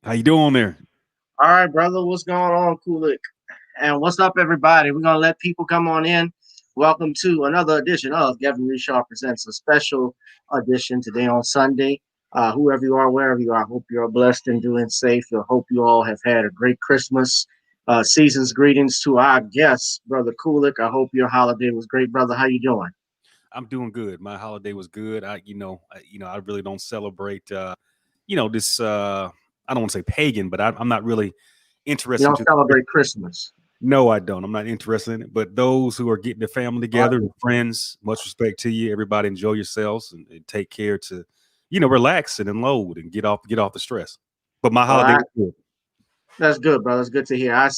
How you doing there? All right, brother. What's going on, Coolic? And what's up, everybody? We're gonna let people come on in. Welcome to another edition of Gavin Reshaw Presents, a special edition today on Sunday. Whoever you are, wherever you are, I hope you're blessed and doing safe. I hope you all have had a great Christmas. Season's greetings to our guest, Brother Coolic. I hope your holiday was great, brother. How you doing? I'm doing good. My holiday was good. I really don't celebrate. This. I don't want to say pagan, but I'm not really You interested don't into. celebrate Christmas. No, I don't. I'm not interested in it. But those who are getting their family All together, and friends, much respect to you. Everybody enjoy yourselves and take care to, relax and unload and get off the stress. But my holiday right. was good. That's good, brother. That's good to hear. I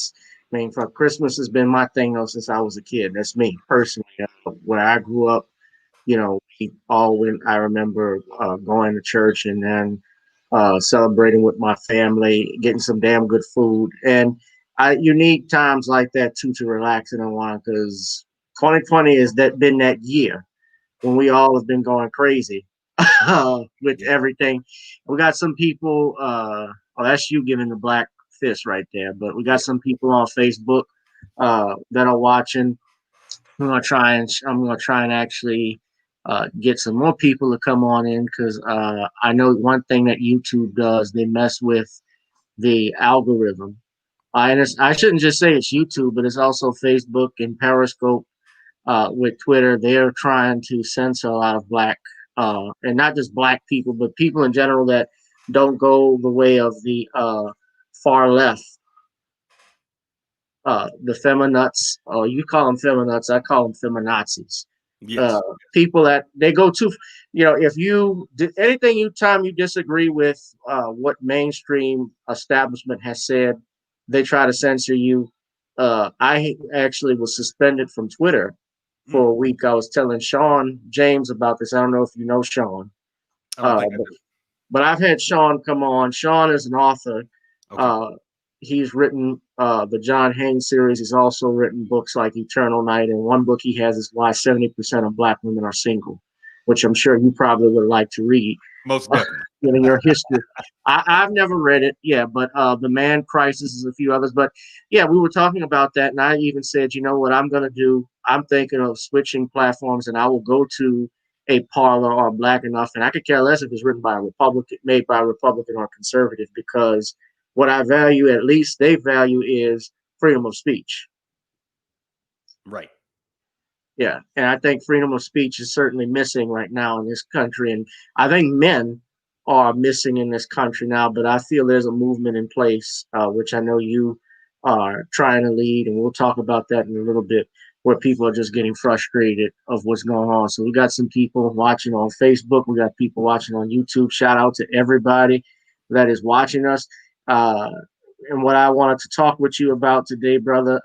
mean, for Christmas has been my thing though since I was a kid. That's me personally. Where I grew up, we all went. I remember going to church and then celebrating with my family, getting some damn good food, and you need times like that too to relax and unwind. Because 2020 has that been that year when we all have been going crazy with Yeah. everything. We got some people. Oh, that's you giving the black fist right there. But we got Yeah. some people on Facebook that are watching. I'm gonna try and actually get some more people to come on in because I know one thing that YouTube does, they mess with the algorithm. I shouldn't just say it's YouTube, but it's also Facebook and Periscope with Twitter. They're trying to censor a lot of black, and not just black people, but people in general that don't go the way of the far left, the feminazi. Oh, you call them feminazi, I call them feminazis. Uh, Yes. People that they go to, if you anything you time you disagree with what mainstream establishment has said, they try to censor you. I actually was suspended from Twitter Mm. for a week. I was telling Sean James about this. I don't know if you know Sean, I don't uh, think I but do. but I've had Sean come on. Sean is an author. Okay. Uh, he's written the John Haynes series. He's also written books like Eternal Night, and one book he has is Why 70% of Black Women Are Single, which I'm sure you probably would like to read. Most definitely. Given your history, I've never read it, yeah, but The Man Crisis is a few others. But yeah, we were talking about that, and I even said, you know what I'm going to do? I'm thinking of switching platforms, and I will go to a Parler or Black Enough, and I could care less if it's written by a Republican, made by a Republican or conservative, because what I value, at least they value, is freedom of speech. Right. Yeah, and I think freedom of speech is certainly missing right now in this country, and I think men are missing in this country now. But I feel there's a movement in place, which I know you are trying to lead, and we'll talk about that in a little bit, where people are just getting frustrated of what's going on. So we got some people watching on Facebook, we got people watching on YouTube. Shout out to everybody that is watching us. Uh, and what I wanted to talk with you about today, brother.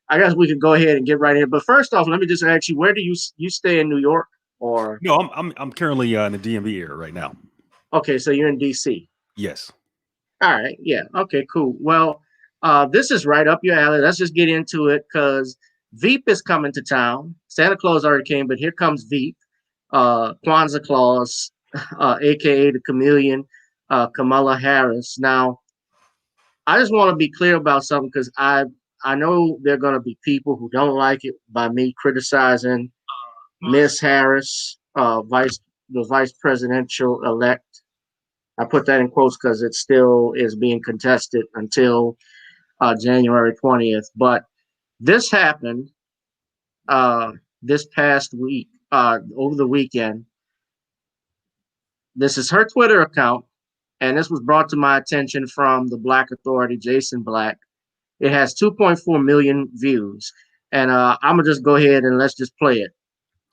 I guess we can go ahead and get right in. But first off, let me just ask you, where do you stay in New York or No, I'm currently in the DMV area right now. okay, so you're in DC. Yes. All right, yeah. Okay, cool. Well, this is right up your alley. Let's just get into it because Veep is coming to town. Santa Claus already came, but here comes Veep, Kwanzaa Claus, aka the chameleon, Kamala Harris. Now, I just want to be clear about something because I know there are going to be people who don't like it by me criticizing Miss Harris, vice presidential elect. I put that in quotes because it still is being contested until January 20th. But this happened this past week, over the weekend. This is her Twitter account, and this was brought to my attention from the Black Authority, Jason Black. It has 2.4 million views. And I'm going to just go ahead and let's just play it.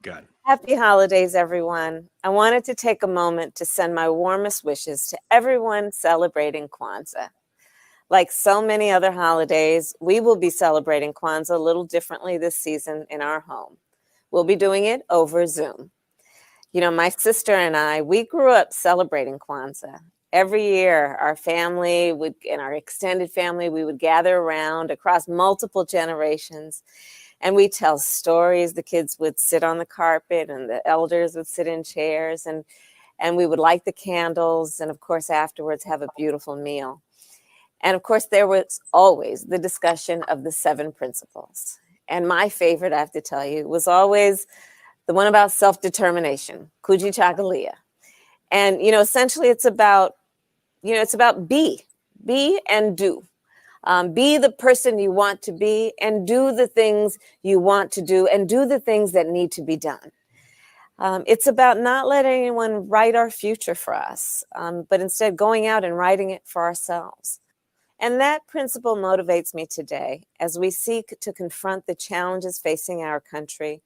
Got it. Happy holidays, everyone. I wanted to take a moment to send my warmest wishes to everyone celebrating Kwanzaa. Like so many other holidays, we will be celebrating Kwanzaa a little differently this season in our home. We'll be doing it over Zoom. You know, my sister and I, we grew up celebrating Kwanzaa. Every year, our family would, and our extended family, we would gather around across multiple generations and we tell stories. The kids would sit on the carpet and the elders would sit in chairs. And we would light the candles and, of course, afterwards have a beautiful meal. And, of course, there was always the discussion of the 7 principles. And my favorite, I have to tell you, was always the one about self-determination, Kujichagulia. And, essentially it's about be and do. Be the person you want to be and do the things you want to do and do the things that need to be done. It's about not letting anyone write our future for us, but instead going out and writing it for ourselves. And that principle motivates me today as we seek to confront the challenges facing our country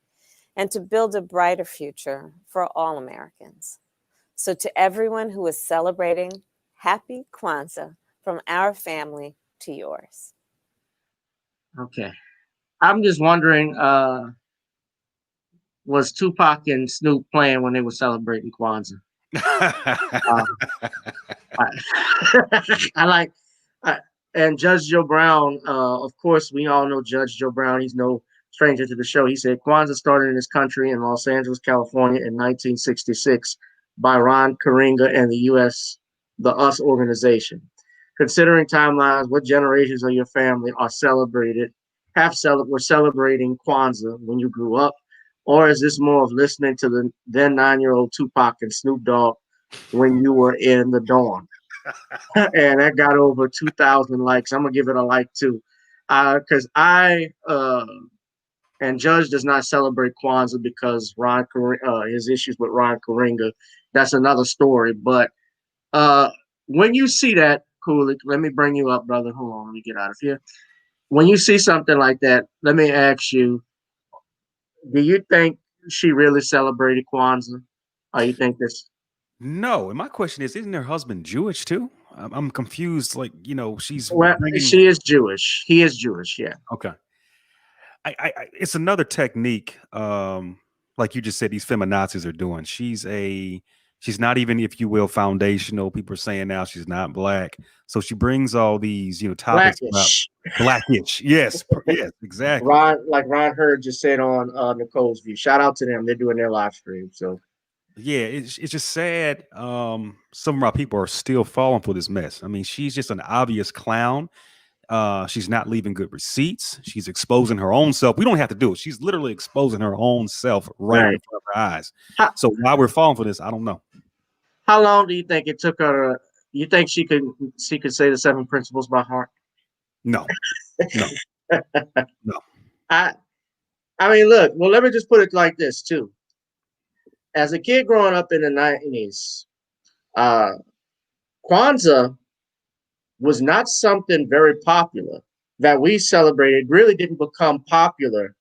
and to build a brighter future for all Americans. So to everyone who is celebrating, happy Kwanzaa from our family to yours. Okay. I'm just wondering, was Tupac and Snoop playing when they were celebrating Kwanzaa? I like, and Judge Joe Brown, of course, we all know Judge Joe Brown. He's no stranger to the show. He said Kwanzaa started in this country in Los Angeles, California in 1966 by Ron Karenga and the US organization. Considering timelines, what generations of your family are were celebrating Kwanzaa when you grew up? Or is this more of listening to the then 9-year-old Tupac and Snoop Dogg when you were in the dorm? And that got over 2,000 likes. I'm gonna give it a like too, because and Judge does not celebrate Kwanzaa because his issues with Ron Karenga. That's another story. But when you see that, Coolic, let me bring you up, brother. Hold on, let me get out of here. When you see something like that, let me ask you: do you think she really celebrated Kwanzaa, or you think this? No, and my question is, isn't her husband Jewish too? I'm confused. Like, she's Well, she is Jewish. He is Jewish. Yeah. Okay. It's another technique. Like you just said, these feminazis are doing. She's not even, if you will, foundational. People are saying now she's not black. So she brings all these, topics Blackish. about blackish. Yes, yes, exactly. Ron Hurd just said on Nicole's View. Shout out to them. They're doing their live stream. So yeah, it's just sad. Some of our people are still falling for this mess. I mean, she's just an obvious clown. She's not leaving good receipts. She's exposing her own self. We don't have to do it. She's literally exposing her own self right in front of our eyes. So why we're falling for this, I don't know. How long do you think it took her? You think she could say the 7 principles by heart? No. No. I mean, look. Well, let me just put it like this too. As a kid growing up in the 90s, Kwanzaa was not something very popular that we celebrated. Really didn't become popular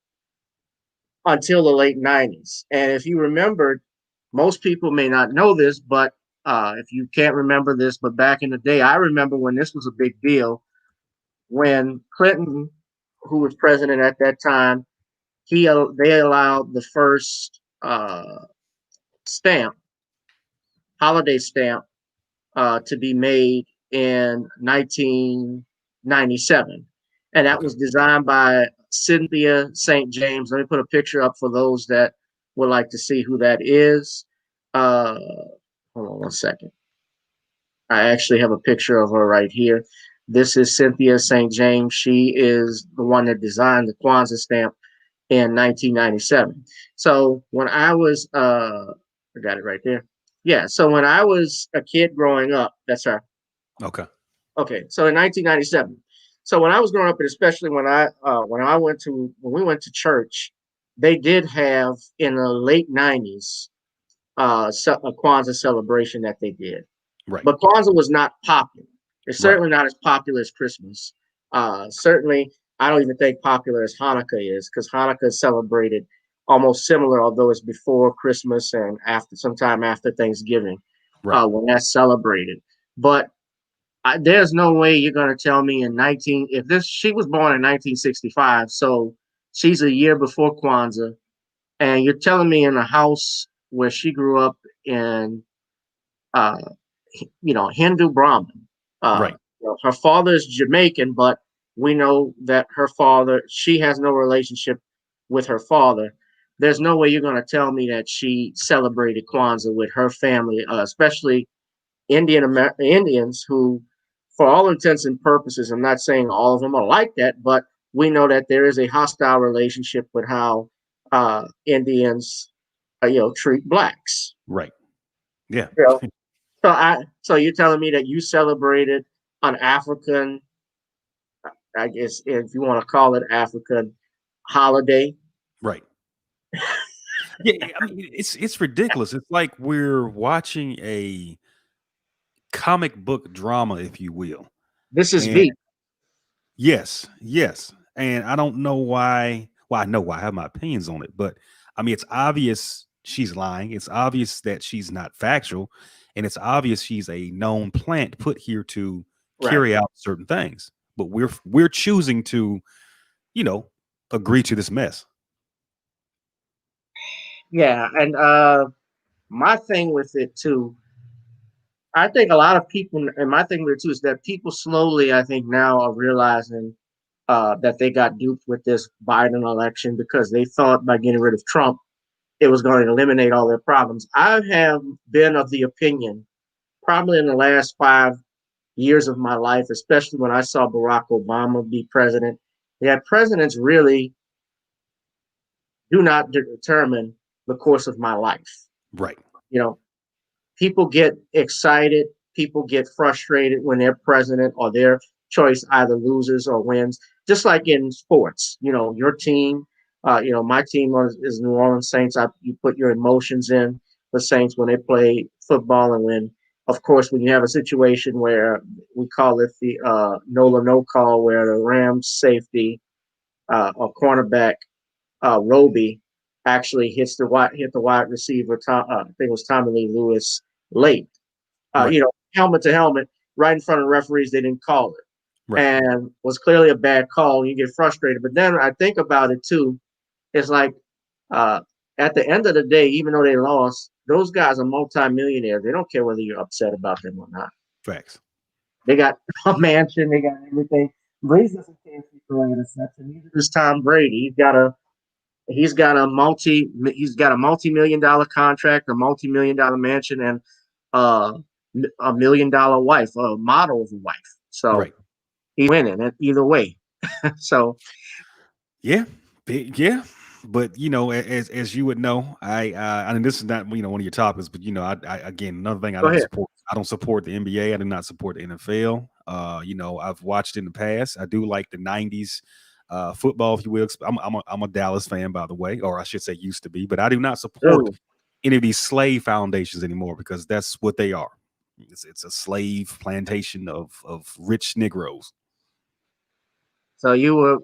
until the late 90s. And if you remember, most people may not know this, but if you can't remember this, but back in the day, I remember when this was a big deal, when Clinton, who was president at that time, they allowed the first holiday stamp, to be made in 1997. And that was designed by Cynthia St. James. Let me put a picture up for those that would like to see who that is. Hold on one second. I actually have a picture of her right here. This is Cynthia St. James. She is the one that designed the Kwanzaa stamp in 1997. So when I was, I got it right there. Yeah. So when I was a kid growing up, that's her. Okay. Okay. So in 1997. So when I was growing up, and especially when we went to church, they did have in the late 90s a Kwanzaa celebration that they did. Right. But Kwanzaa was not popular. It's certainly not as popular as Christmas. Certainly, I don't even think popular as Hanukkah is, because Hanukkah is celebrated almost similar, although it's before Christmas and sometime after Thanksgiving, when that's celebrated. But there's no way you're going to tell me she was born in 1965, so she's a year before Kwanzaa, and you're telling me in a house where she grew up in, Hindu Brahmin. Her father is Jamaican, but we know that she has no relationship with her father. there's no way you're going to tell me that she celebrated Kwanzaa with her family, especially Indians who, for all intents and purposes, I'm not saying all of them are like that, but we know that there is a hostile relationship with how Indians, treat blacks. Right. Yeah. You know? So you're telling me that you celebrated an African, I guess if you want to call it African holiday. Right. Yeah, I mean, it's ridiculous. It's like we're watching a comic book drama, if you will. This is And V. yes, yes. And I don't know why. Well, I know why. I have my opinions on it, but I mean, it's obvious she's lying. It's obvious that she's not factual, and it's obvious she's a known plant put here to carry out certain things. But we're choosing to, agree to this mess. Yeah, and my thing with it too, I think a lot of people, and my thing with it too is that people slowly, I think now are realizing that they got duped with this Biden election because they thought by getting rid of Trump, it was going to eliminate all their problems. I have been of the opinion, probably in the last 5 years of my life, especially when I saw Barack Obama be president, that presidents really do not determine the course of my life. Right. People get excited, people get frustrated when their president or their choice either loses or wins, just like in sports. Your team, my team is New Orleans Saints. You put your emotions in the Saints when they play football, and of course, when you have a situation where we call it the no call, where the Rams safety or cornerback Roby actually hit the wide receiver. I think it was Tommy Lee Lewis late. Right. Helmet to helmet, right in front of referees. They didn't call it, Right. and was clearly a bad call. You get frustrated, but then I think about it too. It's like at the end of the day, even though they lost, those guys are multimillionaires. They don't care whether you're upset about them or not. Facts. They got a mansion. They got everything. Breeze doesn't care if you throw interception. Neither does Tom Brady. He's got a multi-million-dollar contract, a multi-million-dollar mansion, and a $1 million wife, a model of a wife. So he's winning either way. So yeah. But as you would know, I mean, this is not one of your topics, but I again, another thing I don't support the NBA. I do not support the NFL. I've watched in the past. I do like the '90s football, if you will. I'm a Dallas fan, by the way, or I should say used to be, but I do not support any of these slave foundations anymore because that's what they are. It's a slave plantation of rich Negroes. So you were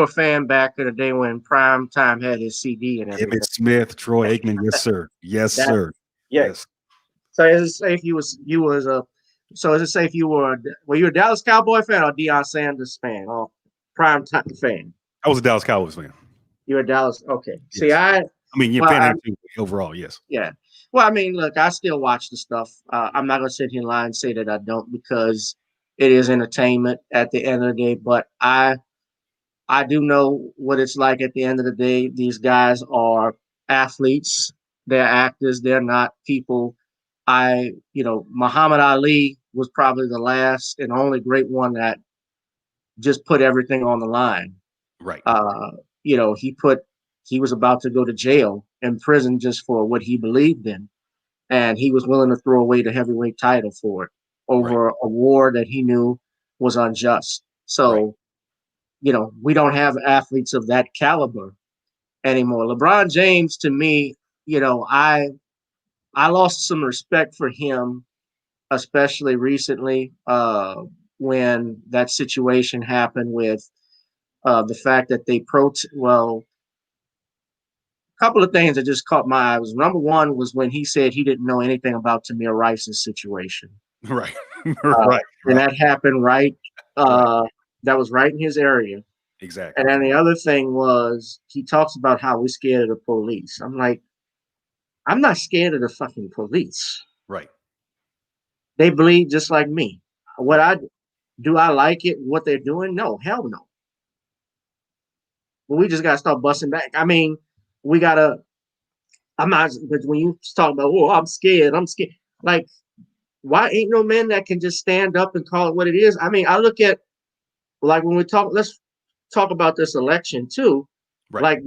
a fan back in the day when Prime Time had his CD and everything. Emmitt Smith, Troy Aikman, yes sir, yes sir, yes. So as it say if you were you a Dallas Cowboy fan or Deion Sanders fan or Prime Time fan? I was a Dallas Cowboys fan. You're a Dallas, okay. Yes. See, you're fan overall, yes. Yeah. Well, I mean, look, I still watch the stuff. I'm not gonna sit here and lie and say that I don't because it is entertainment at the end of the day. But I do know what it's like at the end of the day. These guys are athletes. They're actors. They're not people. Muhammad Ali was probably the last and only great one that just put everything on the line. Right. He was about to go to jail and prison just for what he believed in. And he was willing to throw away the heavyweight title for it over a war that he knew was unjust. So, we don't have athletes of that caliber anymore. LeBron James, to me, I lost some respect for him, especially recently when that situation happened with the fact that they a couple of things that just caught my eye was number one was when he said he didn't know anything about Tamir Rice's situation. Right. And that happened that was right in his area. Exactly. And then the other thing was he talks about how we're scared of the police. I'm like, I'm not scared of the fucking police. Right. They bleed just like me. Do I like it, what they're doing? No, hell no. But we just got to start busting back. I mean, we gotta. I'm not. But when you talk about, oh, I'm scared. Like, why ain't no man that can just stand up and call it what it is? I mean, I look at like when we talk. Let's talk about this election too. Right. Like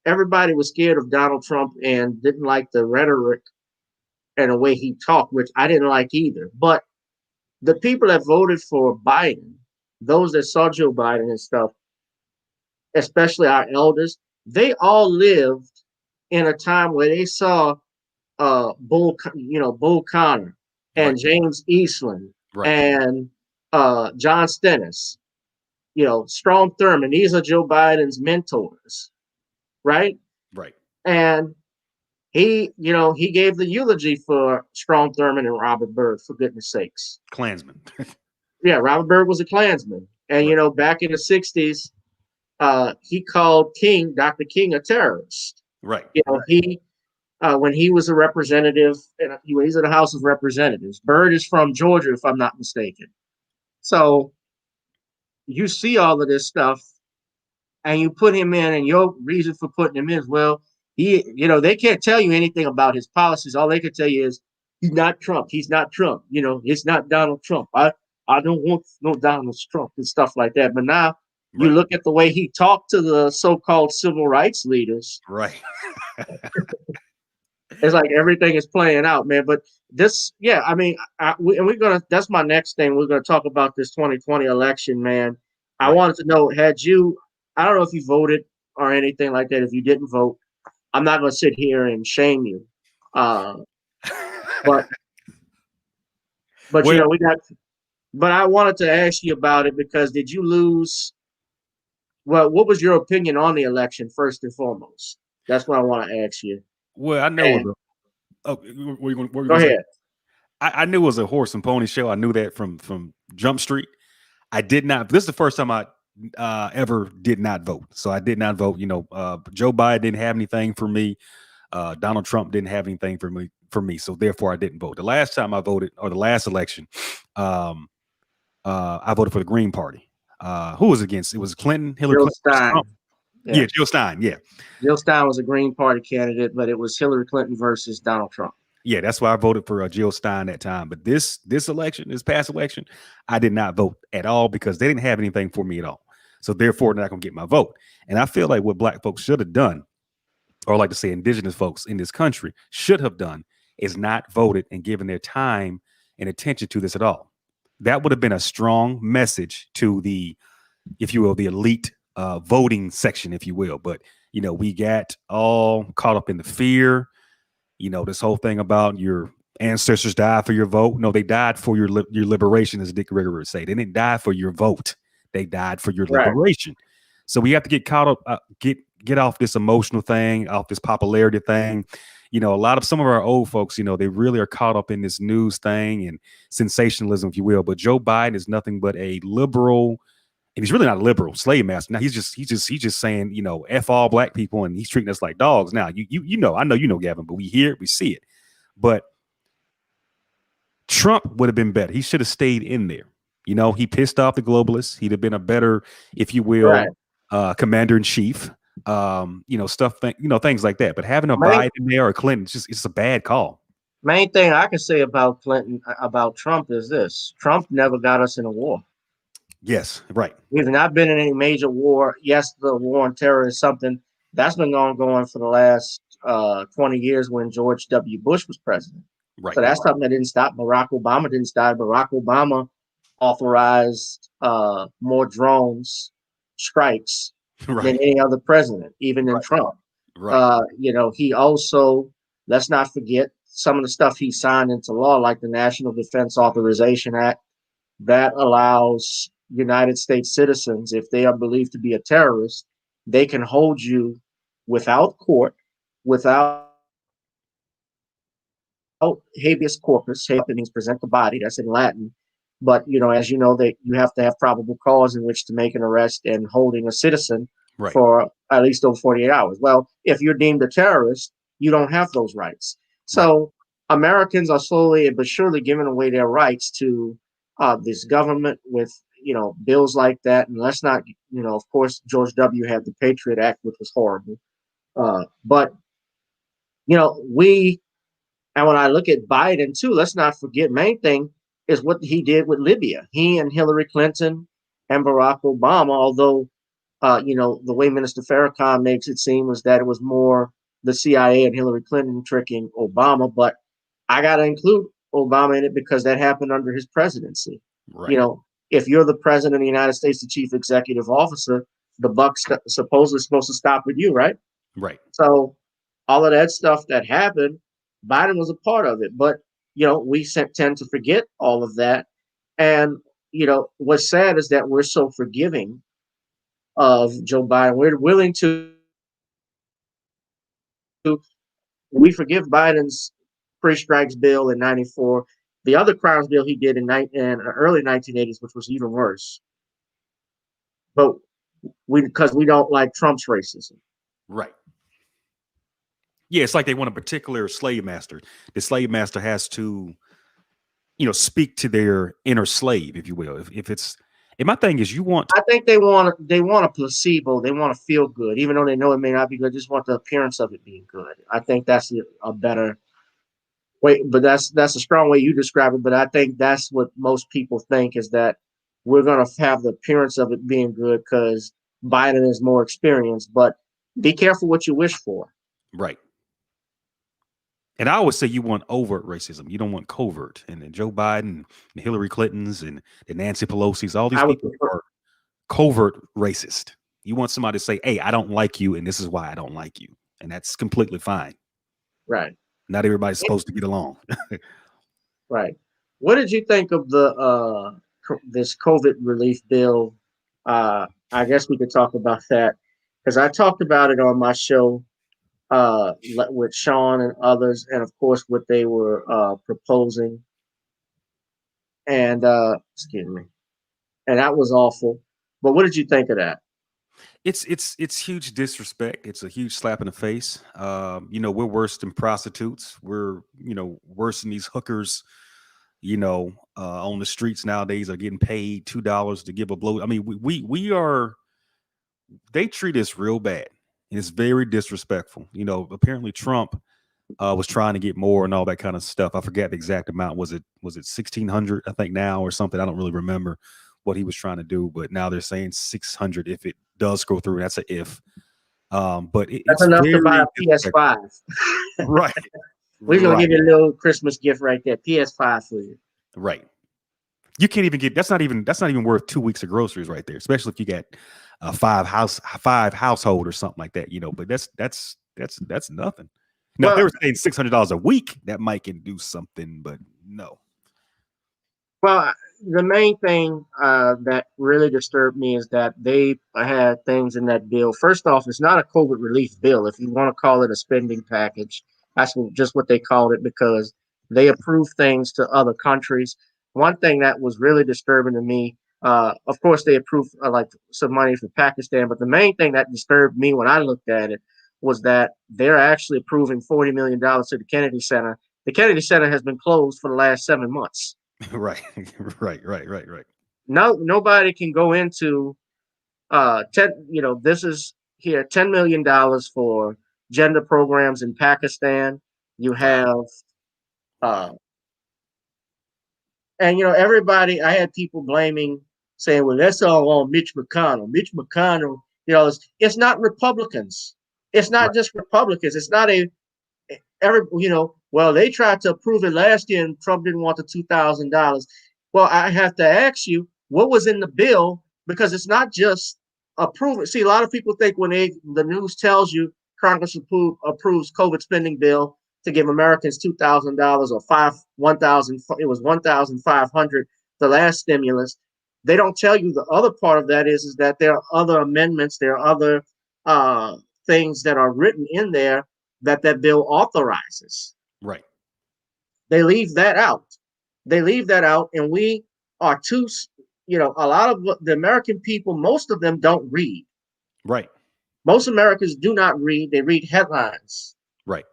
everybody was scared of Donald Trump and didn't like the rhetoric and the way he talked, which I didn't like either. But the people that voted for Biden, those that saw Joe Biden and stuff, especially our elders, they all lived in a time where they saw Bull Connor and Right. James Eastland Right. and John Stennis, Strom Thurmond. These are Joe Biden's mentors, right? Right. And he gave the eulogy for Strom Thurmond and Robert Byrd, for goodness sakes. Klansman. Yeah, Robert Byrd was a Klansman. And, Right. back in the 60s, he called Dr. King, a terrorist. Right. He when he was a representative, and he's in the House of Representatives. Byrd is from Georgia, if I'm not mistaken. So you see all of this stuff, and you put him in, and your reason for putting him in is, well, they can't tell you anything about his policies. All they can tell you is he's not Trump. He's not Trump. It's not Donald Trump. I don't want no Donald Trump and stuff like that. But now you look at the way he talked to the so-called civil rights leaders. Right. It's like everything is playing out, man. But this, yeah, I mean, that's my next thing. We're going to talk about this 2020 election, man. I wanted to know, I don't know if you voted or anything like that. If you didn't vote, I'm not going to sit here and shame you. But Well, but I wanted to ask you about it because did you lose? Well, what was your opinion on the election first and foremost? That's what I want to ask you. Well, I know. Go ahead. I knew it was a horse and pony show. I knew that from Jump Street. I did not. This is the first time I ever did not vote. So I did not vote. Joe Biden didn't have anything for me. Donald Trump didn't have anything for me. So therefore, I didn't vote. The last time I voted, or the last election, I voted for the Green Party. Who was against? It was Clinton, Hillary Jill Clinton, Stein. Trump. Yeah, Jill Stein. Yeah, Jill Stein was a Green Party candidate, but it was Hillary Clinton versus Donald Trump. Yeah, that's why I voted for Jill Stein that time. But this past election, I did not vote at all because they didn't have anything for me at all. So therefore, they're not going to get my vote. And I feel like what Black folks should have done, or like to say indigenous folks in this country should have done, is not voted and given their time and attention to this at all. That would have been a strong message to the, if you will, the elite voting section, if you will. But, we got all caught up in the fear. This whole thing about your ancestors died for your vote. No, they died for your liberation, as Dick Gregory would say. They didn't die for your vote. They died for your liberation. So we have to get caught up, get off this emotional thing, off this popularity thing. Some of our old folks, they really are caught up in this news thing and sensationalism, if you will. But Joe Biden is nothing but a liberal. And he's really not a liberal slave master. Now he's just saying, F all Black people, and he's treating us like dogs. Now, I know, Gavin, but we hear it, we see it. But Trump would have been better. He should have stayed in there. He pissed off the globalists. He'd have been a better, if you will, commander in chief. Things like that. But having a Biden there or Clinton, it's a bad call. Main thing I can say about Trump is this: Trump never got us in a war. Yes, right. We've not been in any major war. Yes, the war on terror is something that's been ongoing for the last 20 years when George W. Bush was president. Right. So that's something that didn't stop. Barack Obama didn't stop. Barack Obama authorized more drones strikes than any other president, even than Trump. Right. He also, let's not forget some of the stuff he signed into law, like the National Defense Authorization Act, that allows United States citizens, if they are believed to be a terrorist, they can hold you without court, without habeas corpus. Habeas means present the body. That's in Latin. But, as you know, you have to have probable cause in which to make an arrest and holding a citizen for at least over 48 hours. Well, if you're deemed a terrorist, you don't have those rights. So Americans are slowly but surely giving away their rights to this government with, bills like that. And let's not, of course, George W. had the Patriot Act, which was horrible. But and when I look at Biden too, let's not forget, main thing is what he did with Libya. He and Hillary Clinton and Barack Obama, although the way Minister Farrakhan makes it seem was that it was more the CIA and Hillary Clinton tricking Obama, but I got to include Obama in it because that happened under his presidency. Right. If you're the president of the United States, the chief executive officer, the buck supposedly supposed to stop with you, right? Right. So all of that stuff that happened, Biden was a part of it. But, we tend to forget all of that. And, what's sad is that we're so forgiving of Joe Biden. We're willing we forgive Biden's pre-strikes bill in 94, the other crimes bill he did in early 1980s, which was even worse. But because we don't like Trump's racism. Right. Yeah, it's like they want a particular slave master. The slave master has to, speak to their inner slave, if you will. And my thing is, I think they want a placebo. They want to feel good, even though they know it may not be good. Just want the appearance of it being good. I think that's a better way. But that's a strong way you describe it. But I think that's what most people think, is that we're going to have the appearance of it being good because Biden is more experienced. But be careful what you wish for. Right. And I always say you want overt racism. You don't want covert. And then Joe Biden, and Hillary Clinton's, and the Nancy Pelosi's, all these people are covert racist. You want somebody to say, hey, I don't like you, and this is why I don't like you. And that's completely fine. Right. Not everybody's supposed to get along. Right. What did you think of this COVID relief bill? I guess we could talk about that because I talked about it on my show with Sean and others, and of course what they were proposing. And excuse me, and that was awful. But what did you think of that? It's huge disrespect. It's a huge slap in the face. We're worse than prostitutes. We're worse than these hookers. On the streets nowadays are getting paid $2 to give a blow. I mean, we are. They treat us real bad. And it's very disrespectful. Apparently Trump was trying to get more and all that kind of stuff. I forget the exact amount. Was it 1,600? I think now or something. I don't really remember what he was trying to do, but now they're saying 600 if it does go through. That's a if. But that's enough to buy a PS5. Right. We're gonna give you a little Christmas gift right there. PS5 for you. Right. You can't even get. That's not even worth 2 weeks of groceries right there. Especially if you got five household or something like that. But that's nothing. Now, if they were saying $600 a week, that might can do something, but no. Well, the main thing that really disturbed me is that they had things in that bill. First off, it's not a COVID relief bill. If you want to call it a spending package, that's just what they called it because they approve things to other countries. One thing that was really disturbing to me, of course, they approved like some money for Pakistan, but the main thing that disturbed me when I looked at it was that they're actually approving $40 million to the Kennedy Center. The Kennedy Center has been closed for the last 7 months. Right. No, nobody can go into 10. This is here $10 million for gender programs in Pakistan. You have, and everybody. I had people saying, "Well, that's all on Mitch McConnell." Mitch McConnell, it's not Republicans. It's not just Republicans. It's not well, they tried to approve it last year and Trump didn't want the $2,000. Well, I have to ask you, what was in the bill? Because it's not just approving. See, a lot of people think when the news tells you Congress approves COVID spending bill to give Americans $2,000 or $1,000, it was $1,500, the last stimulus. They don't tell you the other part of that is that there are other amendments, there are other things that are written in there that bill authorizes. Right. They leave that out. And we are too, a lot of the American people, most of them don't read. Right. Most Americans do not read. They read headlines. Right.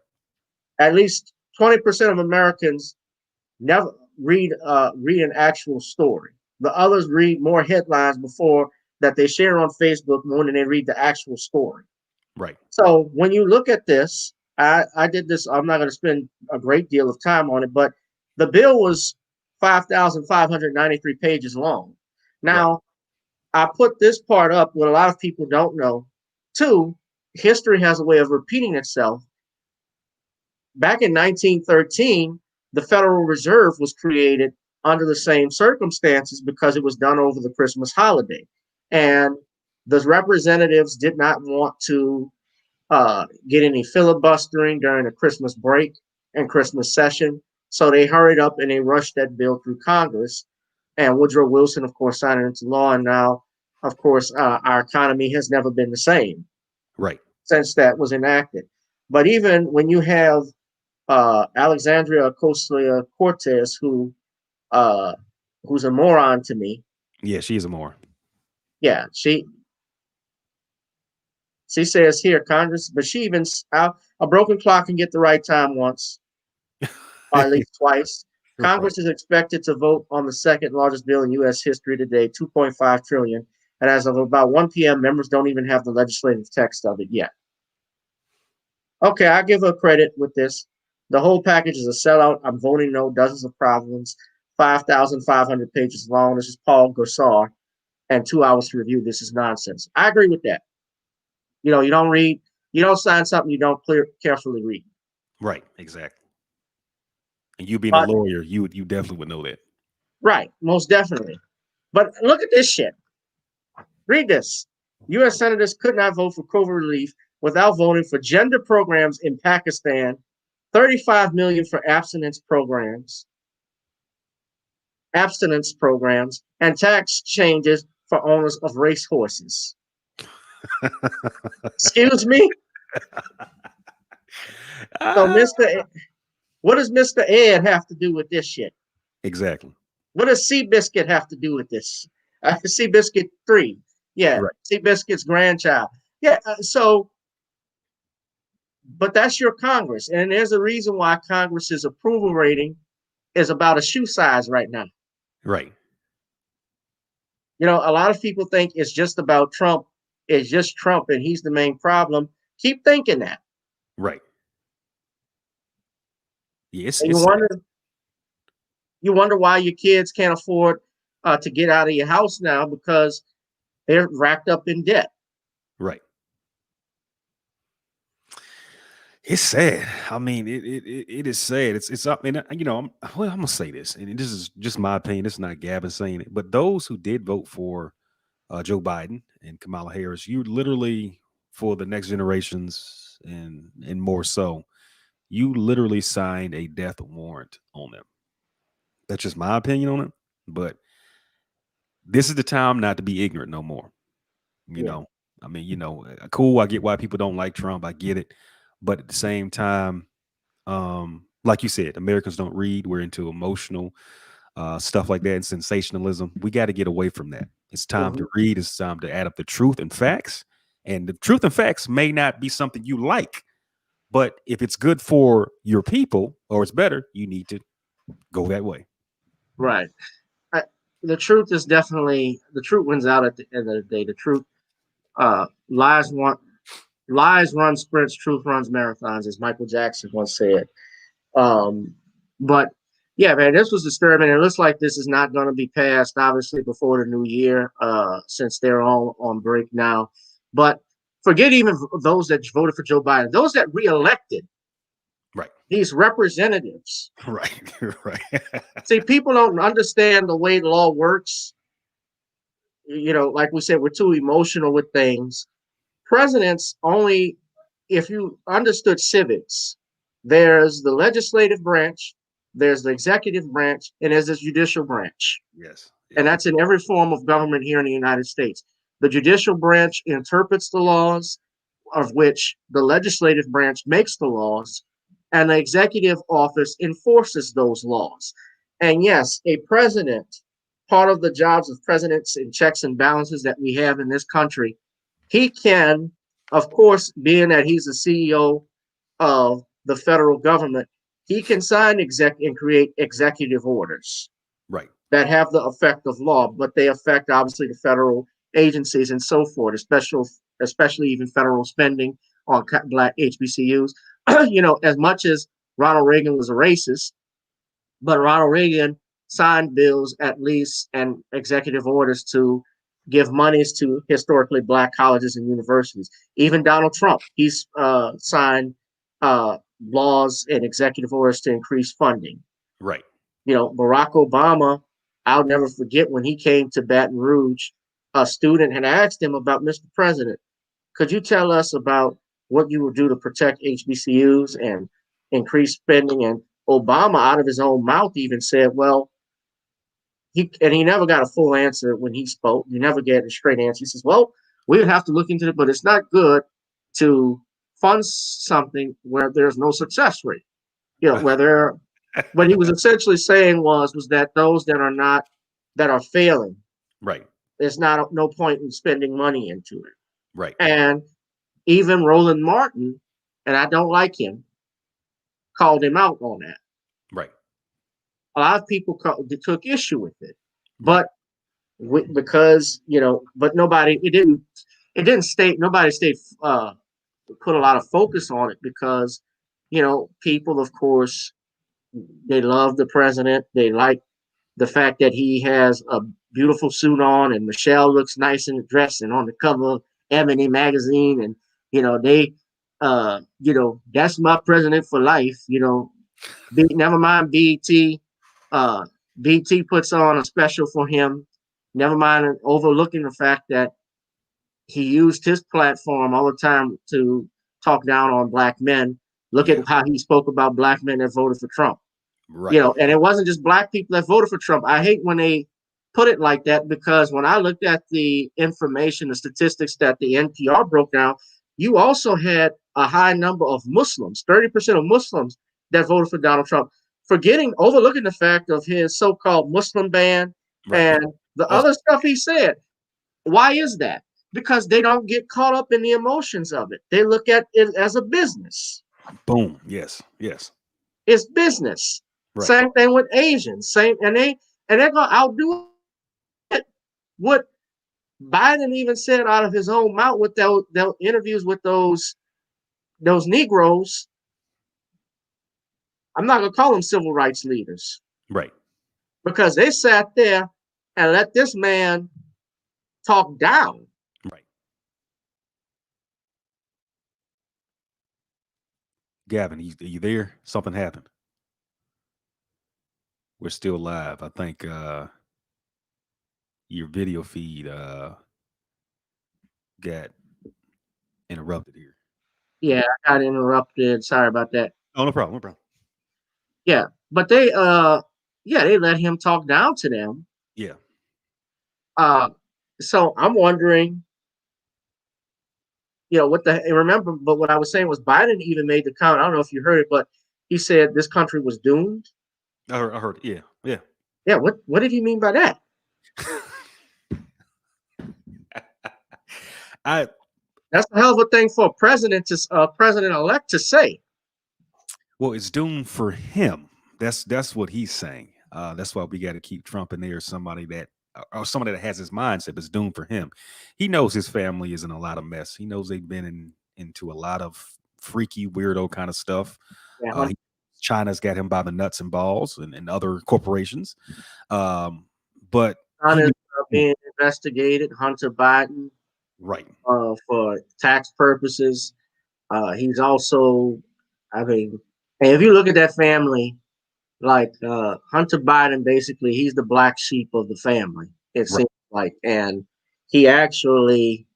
At least 20% of Americans never read an actual story. The others read more headlines before that they share on Facebook more than they read the actual story. Right. So when you look at this, I did this. I'm not going to spend a great deal of time on it, but the bill was 5,593 pages long. Right. Now, I put this part up what a lot of people don't know. Two, history has a way of repeating itself. Back in 1913, the Federal Reserve was created under the same circumstances because it was done over the Christmas holiday. And the representatives did not want to get any filibustering during the Christmas break and Christmas session. So they hurried up and they rushed that bill through Congress. And Woodrow Wilson, of course, signed it into law. And now, of course, our economy has never been the same Right. since that was enacted. But even when you have Alexandria Ocasio-Cortez, who's a moron to me. Yeah, she is a more. Yeah, she says here Congress, but she even a broken clock can get the right time once, or at least twice. Congress Right. is expected to vote on the second largest bill in U.S. history today, 2.5 trillion, and as of about 1 p.m., members don't even have the legislative text of it yet. Okay, I give her credit with this. The whole package is a sellout. I'm voting no. Dozens of problems. 5,500 pages long. This is Paul Gosar, and 2 hours to review. This is nonsense. I agree with that. You know, you don't sign something you don't carefully read. Right. Exactly. And you being a But lawyer, you definitely would know that. right, most definitely. But look at this shit. Read this. U.S. senators could not vote for COVID relief without voting for gender programs in Pakistan, 35 million for abstinence programs, and tax changes for owners of race horses. Excuse me? So, what does Mr. Ed have to do with this shit? Exactly. What does Seabiscuit have to do with this? Seabiscuit 3. Yeah, Right. Seabiscuit's grandchild. Yeah, but that's your Congress. And there's a reason why Congress's approval rating is about a shoe size right now. Right. You know, a lot of people think it's just about Trump. It's just Trump and he's the main problem. Keep thinking that. Right. Yes. And It's you wonder why your kids can't afford to get out of your house now because they're racked up in debt. right. It's sad. I mean, it is sad. It's up, and you know, I'm gonna say this, and this is just my opinion. This is not Gavin saying it, but those who did vote for Joe Biden and Kamala Harris, you literally for the next generations and more so, you literally signed a death warrant on them. That's just my opinion on it. But this is the time not to be ignorant no more. You Yeah. know, I mean, cool. I get why people don't like Trump. I get it, but at the same time, like you said, Americans don't read. We're into emotional stuff like that and sensationalism. We got to get away from that. It's time to read. It's time to add up the truth and facts. And the truth and facts may not be something you like, but if it's good for your people or it's better, you need to go that way. Right. The truth is definitely the truth wins out at the end of the day. The truth, lies run sprints, truth runs marathons, as Michael Jackson once said. But yeah, man, this was disturbing. It looks like this is not going to be passed, obviously, before the new year, since they're all on break now. But forget even those that voted for Joe Biden, those that reelected Right. these representatives. Right. Right. See, people don't understand the way the law works. You know, like we said, we're too emotional with things. Presidents only, if you understood civics, there's the legislative branch, there's the executive branch, and there's the judicial branch. Yes. And that's in every form of government here in the United States. The judicial branch interprets the laws, of which the legislative branch makes the laws, and the executive office enforces those laws. And yes, a president, part of the jobs of presidents and checks and balances that we have in this country, he can, of course, being that he's the CEO of the federal government, he can sign and create executive orders Right. that have the effect of law, but they affect obviously the federal agencies and so forth, the special especially even federal spending on black HBCUs. As much as Ronald Reagan was a racist, but Ronald Reagan signed bills at least and executive orders to give monies to historically black colleges and universities. Even Donald Trump, he's signed laws and executive orders to increase funding. Right. Barack Obama, I'll never forget when he came to Baton Rouge, a student had asked him about, Mr. President, could you tell us about what you will do to protect HBCUs and increase spending? And Obama, out of his own mouth, even said, well, he never got a full answer when he spoke. He never get a straight answer. He says, well, we would have to look into it, but it's not good to fund something where there's no success rate. What he was essentially saying was that those that are failing, right, there's no point in spending money into it. Right. And even Roland Martin, and I don't like him, called him out on that. Right. A lot of people took issue with it, but because but nobody put a lot of focus on it because people, of course, they love the president. They like the fact that he has a beautiful suit on and Michelle looks nice in the dress and on the cover of Ebony magazine, and that's my president for life. Never mind BET. BT puts on a special for him. Never mind overlooking the fact that he used his platform all the time to talk down on black men. Look at how he spoke about black men that voted for Trump. Right. And it wasn't just black people that voted for Trump. I hate when they put it like that, because when I looked at the information, the statistics that the NPR broke down, you also had a high number of Muslims, 30% of Muslims that voted for Donald Trump, overlooking the fact of his so-called Muslim ban and the other stuff he said. Why is that? Because they don't get caught up in the emotions of it. They look at it as a business. Boom. Yes. Yes. It's business. Right. Same thing with Asians. And they're gonna outdo it. What Biden even said out of his own mouth with those interviews with those Negroes. I'm not gonna call them civil rights leaders. Right. Because they sat there and let this man talk down. Right. Gavin, are you there? Something happened. We're still live. I think your video feed got interrupted here. Yeah, I got interrupted. Sorry about that. Oh, no problem. No problem. Yeah, but they let him talk down to them. Yeah. So I'm wondering, but what I was saying was Biden even made the comment. I don't know if you heard it, but he said this country was doomed. I heard it. Yeah. Yeah. Yeah. What did he mean by that? That's a hell of a thing for a president-elect to say. Well, it's doomed for him. That's what he's saying. That's why we got to keep Trump in there. Somebody that has his mindset is doomed for him. He knows his family is in a lot of mess. He knows they've been into a lot of freaky, weirdo kind of stuff. Yeah, China's got him by the nuts and balls, and other corporations. But China's being investigated. Hunter Biden, right, for tax purposes. He's also, and if you look at that family, like Hunter Biden, basically, he's the black sheep of the family. It seems like, and he actually,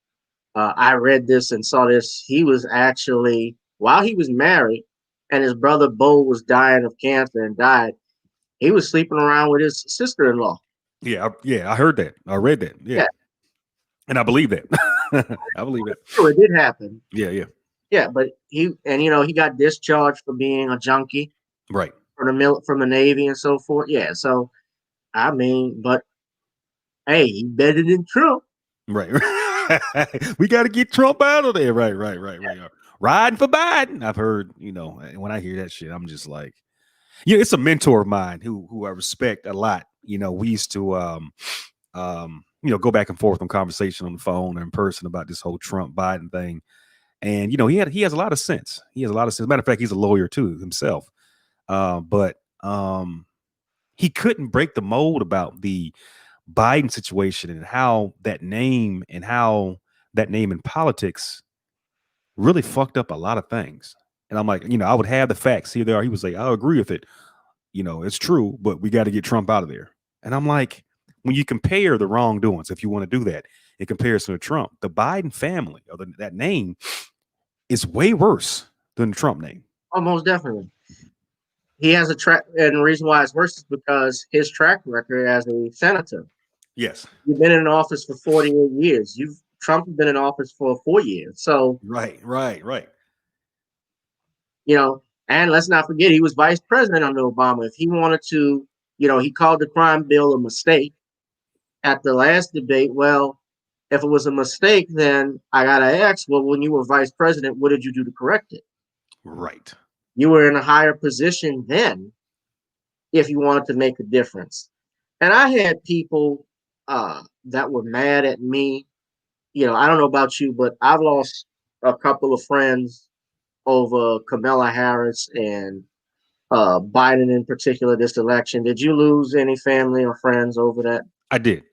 I read this and saw this. He was actually, while he was married, and his brother Bo was dying of cancer and died, he was sleeping around with his sister-in-law. Yeah, I heard that. I read that. Yeah. And I believe that. I believe it. So it did happen. Yeah. Yeah, but he got discharged for being a junkie. Right. From the Navy and so forth. Yeah. So, but hey, he better than Trump. Right. We got to get Trump out of there. Right. Riding for Biden. I've heard, when I hear that shit, I'm just like, it's a mentor of mine who I respect a lot. We used to go back and forth on conversation on the phone or in person about this whole Trump Biden thing. And he has a lot of sense. He has a lot of sense. Matter of fact, he's a lawyer too himself. But he couldn't break the mold about the Biden situation and how that name in politics really fucked up a lot of things. And I'm like, I would have the facts here. They are. He was like, I agree with it. It's true, but we got to get Trump out of there. And I'm like, when you compare the wrongdoings, if you want to do that in comparison to Trump, the Biden family or that name is way worse than the Trump name. Oh, most definitely. He has a track, and the reason why it's worse is because his track record as a senator. Yes. You've been in office for 48 years. Trump has been in office for 4 years. So right. And let's not forget, he was vice president under Obama. If he wanted to, he called the crime bill a mistake at the last debate. Well, if it was a mistake, then I got to ask, well, when you were vice president, what did you do to correct it? Right. You were in a higher position then if you wanted to make a difference. And I had people that were mad at me. I don't know about you, but I've lost a couple of friends over Kamala Harris and Biden in particular this election. Did you lose any family or friends over that? I did.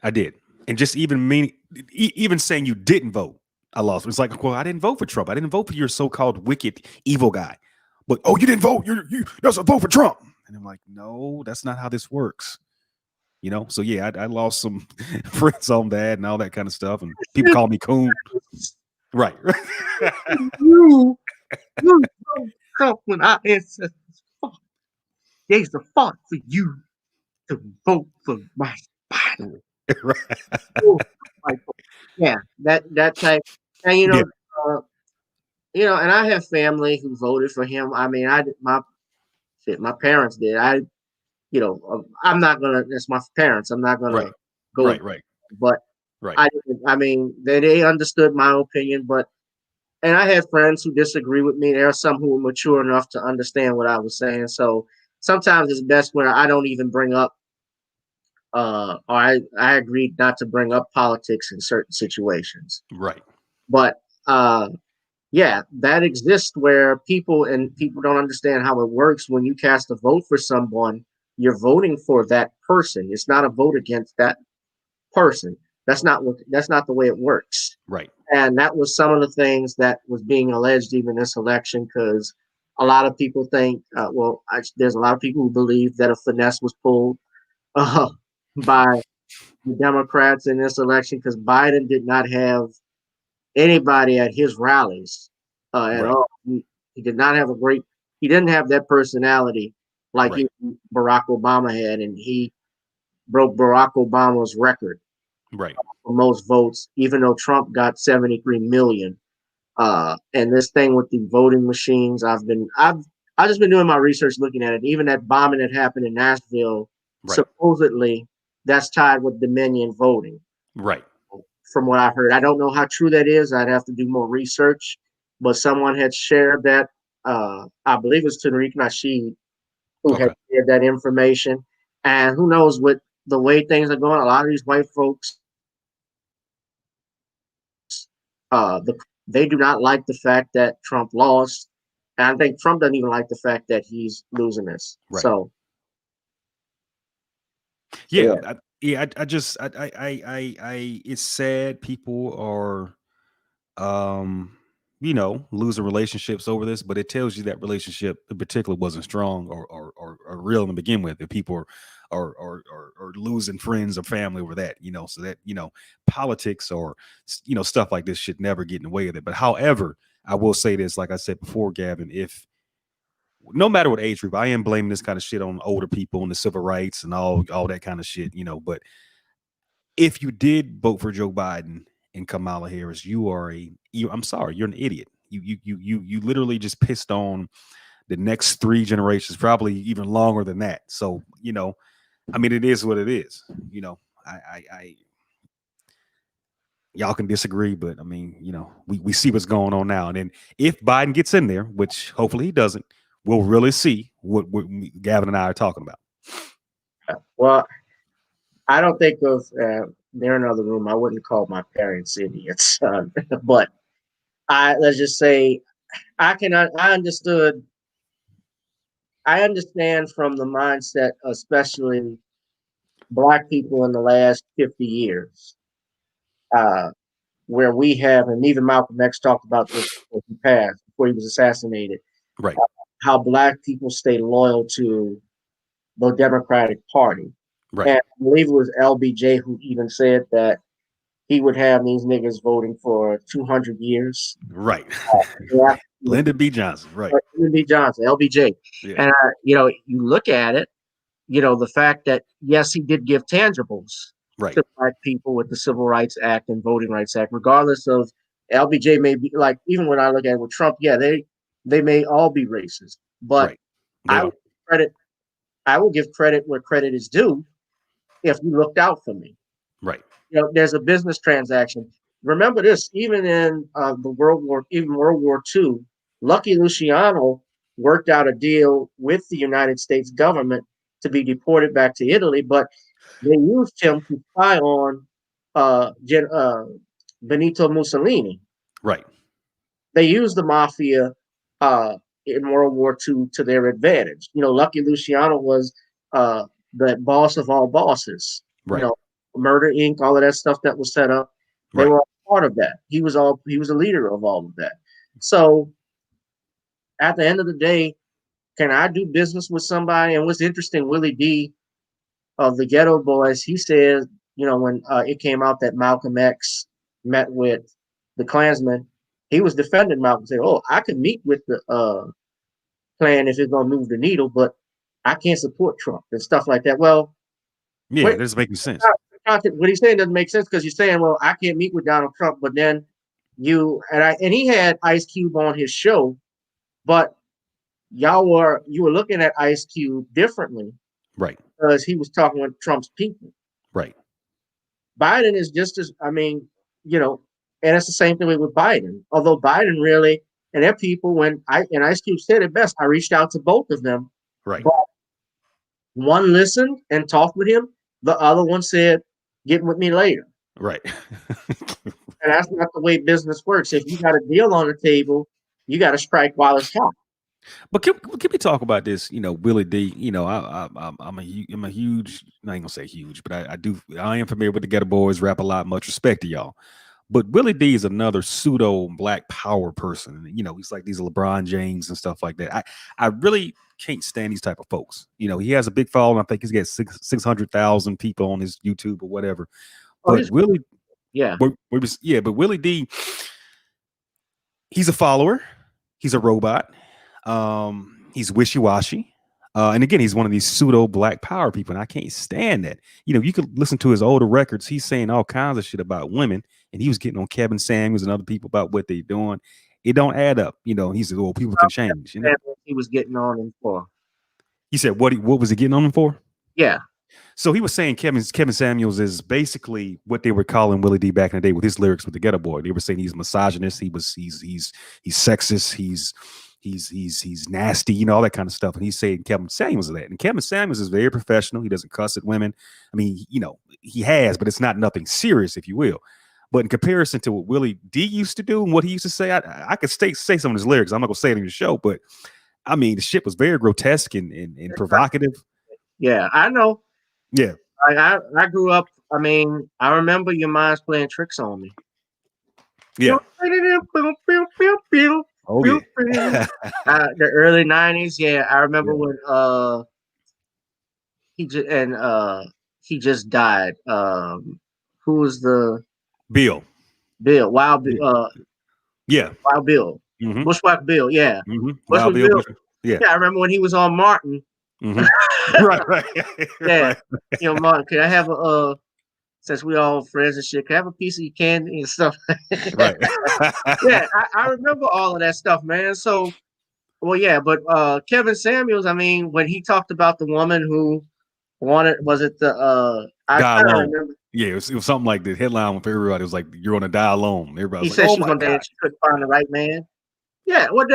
And just even saying you didn't vote, I lost. It's like, well, I didn't vote for Trump. I didn't vote for your so-called wicked, evil guy. But, oh, you didn't vote. That's a vote for Trump. And I'm like, no, that's not how this works. So yeah, I lost some friends on that and all that kind of stuff. And people call me coon. Right. you Trump when our ancestors fought. There's a fight for you to vote for my Biden. Right. Yeah, that type. And yeah. And I have family who voted for him. I mean, my parents did. I'm not gonna. It's my parents. I'm not gonna go. Right. But I mean, they understood my opinion, and I had friends who disagree with me. There are some who were mature enough to understand what I was saying. So sometimes it's best when I don't even bring up, or I agreed not to bring up politics in certain situations. Right. But yeah, that exists where people don't understand how it works. When you cast a vote for someone, you're voting for that person. It's not a vote against that person. That's not the way it works. Right. And that was some of the things that was being alleged even this election, because a lot of people think, there's a lot of people who believe that a finesse was pulled by the Democrats in this election, because Biden did not have anybody at his rallies at all. He did not have he didn't have that personality like Barack Obama had, and he broke Barack Obama's record. Right. For most votes, even though Trump got 73 million. And this thing with the voting machines, I've just been doing my research looking at it. Even that bombing that happened in Nashville, supposedly that's tied with Dominion voting. Right. From what I heard. I don't know how true that is. I'd have to do more research, but someone had shared that. I believe it's Tariq Nasheed who had shared that information. And who knows, with the way things are going, a lot of these white folks, they do not like the fact that Trump lost. And I think Trump doesn't even like the fact that he's losing this. Right. So, yeah. It's sad people are, losing relationships over this, but it tells you that relationship in particular wasn't strong or real to begin with. If people are losing friends or family over that, so that, politics or, stuff like this should never get in the way of it. But however, I will say this, like I said before, Gavin, no matter what age group, I am blaming this kind of shit on older people and the civil rights and all that kind of shit, but if you did vote for Joe Biden and Kamala Harris, I'm sorry, you're an idiot. You literally just pissed on the next 3 generations, probably even longer than that. So, I mean, it is what it is. Y'all can disagree, but I mean, we see what's going on now. And then if Biden gets in there, which hopefully he doesn't, we'll really see what Gavin and I are talking about. Well, I don't think of they're in another room. I wouldn't call my parents idiots, but let's just say I understand from the mindset, especially Black people in the last 50 years, where we have, and even Malcolm X talked about this before he passed, before he was assassinated, Right. how Black people stay loyal to the Democratic Party. Right. And I believe it was LBJ who even said that he would have these niggas voting for 200 years. Right. Yeah. Lyndon B. Johnson. Right. Lyndon B. Johnson, LBJ. Yeah. And, you look at it, the fact that, yes, he did give tangibles Right. to Black people with the Civil Rights Act and Voting Rights Act, regardless of LBJ may be like, even when I look at it with Trump, yeah, they may all be racist, but Right. I will give credit where credit is due if you looked out for me. Right. There's a business transaction. Remember this, even in World War II, Lucky Luciano worked out a deal with the United States government to be deported back to Italy, but they used him to spy on Benito Mussolini. Right. They used the mafia in World War II to their advantage. Lucky Luciano was the boss of all bosses. Right. Murder Inc., all of that stuff that was set up. They were all part of that. He was a leader of all of that. So at the end of the day, can I do business with somebody? And what's interesting, Willie D of the Ghetto Boys, he says, when it came out that Malcolm X met with the Klansmen, he was defending Malcolm, saying, "Oh, I could meet with the Klan if it's gonna move the needle, but I can't support Trump," and stuff like that. Well, yeah, that doesn't make sense. What he's saying doesn't make sense, because you're saying, "Well, I can't meet with Donald Trump," but then and he had Ice Cube on his show, but you were looking at Ice Cube differently, right? Because he was talking with Trump's people, right? Biden is just as, and it's the same thing with Biden. Although Biden really, and their people, and Ice Cube said it best, I reached out to both of them, right? But one listened and talked with him, the other one said, "Get with me later." Right. And that's not the way business works. If you got a deal on the table, you got to strike while it's hot. But can we talk about this? Willie D. I'm a huge. I ain't gonna say huge, but I am familiar with the Ghetto Boys. Rap a lot. Much respect to y'all. But Willie D is another pseudo Black power person. He's like these LeBron James and stuff like that. I really can't stand these type of folks. He has a big following. I think he's got 600,000 people on his YouTube or whatever. But Willie, but Willie D, he's a follower. He's a robot. He's wishy-washy. And again, he's one of these pseudo Black power people, and I can't stand that. You could listen to his older records. He's saying all kinds of shit about women, and he was getting on Kevin Samuels and other people about what they're doing. It don't add up. He said, "Well, people can change." He was getting on him for. He said, "What was he getting on him for?" Yeah. So he was saying Kevin Samuels is basically what they were calling Willie D back in the day with his lyrics with the Ghetto Boy. They were saying he's misogynist. He's sexist. He's nasty, all that kind of stuff. And he's saying Kevin Samuels is that. And Kevin Samuels is very professional. He doesn't cuss at women. I mean, he has, but it's not nothing serious, if you will. But in comparison to what Willie D used to do and what he used to say, I could say some of his lyrics. I'm not gonna say it in the show, but I mean, the shit was very grotesque and provocative. Yeah, I know. Yeah. I grew up. I mean, I remember your mind's playing tricks on me. Yeah. Oh, yeah. The early 90s. Yeah, I remember when he just died. Who was the Bill? Wild Bill. Wild Bill. Mm-hmm. Bushwhack Bill. Yeah. Mm-hmm. Wild Bill. Yeah, I remember when he was on Martin. Mm-hmm. right. Yeah. Right. Martin, could I have since we all friends and shit, can I have a piece of your candy and stuff? Right. Yeah, I remember all of that stuff, man. So, well, yeah, but Kevin Samuels, I mean, when he talked about the woman who wanted, was it the die alone? Yeah, it was something like the headline for everybody. It was like, "You're gonna die alone." Everybody he was said like, she was gonna die. She couldn't find the right man. Yeah, well,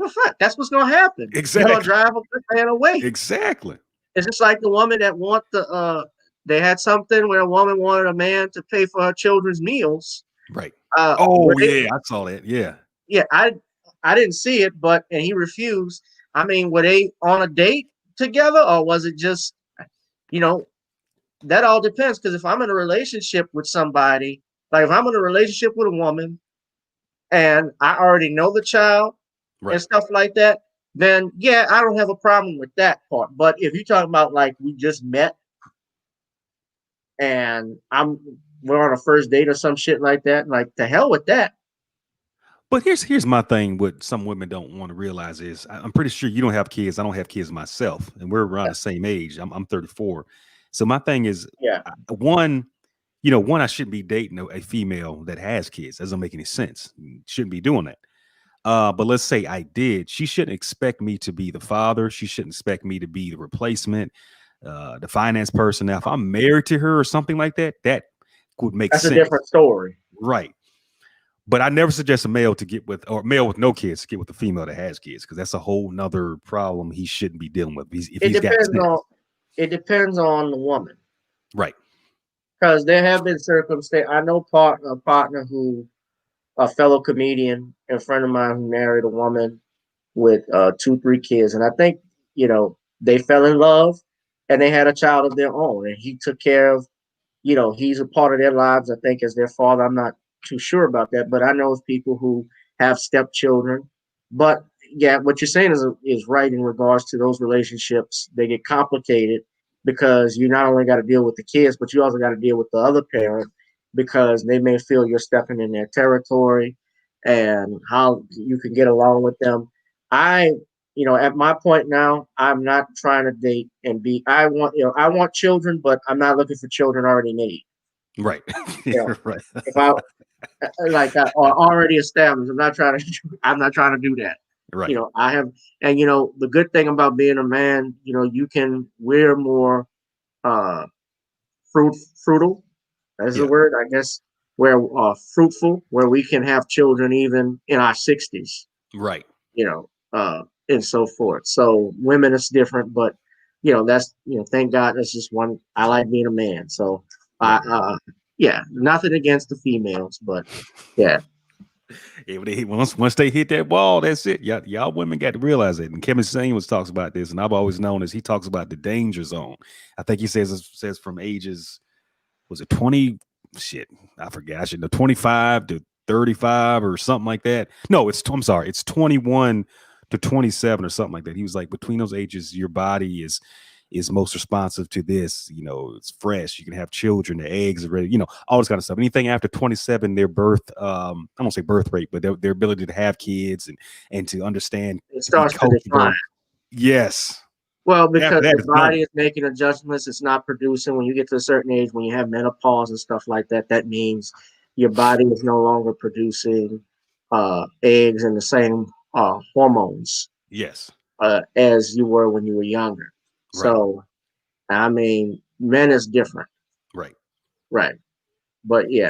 fuck, that's what's gonna happen. Exactly. You're gonna drive a good man away. Exactly. It's just like the woman that want the They had something where a woman wanted a man to pay for her children's meals. Right. Uh, Oh where they- yeah, I saw that. Yeah. yeah, I didn't see it, and he refused. I mean, were they on a date together, or was it just, you know, that all depends. Because if I'm in a relationship with somebody, like if I'm in a relationship with a woman and I already know the child and Right. stuff like that, then yeah, I don't have a problem with that part. But if you're talking about like we just met and we're on a first date or some shit like that, like the hell with that. But here's my thing. What some women don't want to realize is I'm pretty sure you don't have kids. I don't have kids myself, and we're around the same age. I'm 34. So my thing is, Yeah. one, I shouldn't be dating a female that has kids. Doesn't make any sense. Shouldn't be doing that. But let's say I did. She shouldn't expect me to be the father. She shouldn't expect me to be the replacement, the finance person. Now, if I'm married to her or something like that, that would make That's sense. a different story. Right. But I never suggest a male to get with, or a male with no kids to get with a female that has kids, because that's a whole nother problem he shouldn't be dealing with. It depends on the woman. Right. Because there have been circumstances. I know a partner who, a fellow comedian, a friend of mine who married a woman with 2, 3 kids, and I think they fell in love, and they had a child of their own, and he took care of. He's a part of their lives. I think as their father. I'm not too sure about that, but I know of people who have stepchildren. But yeah, what you're saying is right in regards to those relationships. They get complicated because you not only got to deal with the kids, but you also got to deal with the other parent because they may feel you're stepping in their territory and how you can get along with them. At my point now, I'm not trying to date and I want children, but I'm not looking for children already made. Right. Right. If I are already established, I'm not trying to do that. Right. I have, and the good thing about being a man, you can wear more fruitful. That's the word, I guess. Where fruitful, where we can have children even in our 60s. Right. And so forth. So women is different, but that's thank God that's just one. I like being a man. So nothing against the females, but yeah. Once they hit that wall, that's it. Y'all women got to realize it. And Kevin Samuels talks about this, and I've always known as he talks about the danger zone. I think he says from ages, was it 20? Shit, I forgot. I should know, 25 to 35 or something like that. No, I'm sorry, it's 21 to 27 or something like that. He was like, between those ages, your body is most responsive to this. It's fresh. You can have children, the eggs are ready, all this kind of stuff. Anything after 27, their birth, I don't say birth rate, but their ability to have kids and to understand. It starts to decline. Yes. Well, because the body is making adjustments, it's not producing. When you get to a certain age, when you have menopause and stuff like that, that means your body is no longer producing eggs and the same hormones. Yes. As you were when you were younger. Right. So, I mean, men is different. Right. Right. But yeah,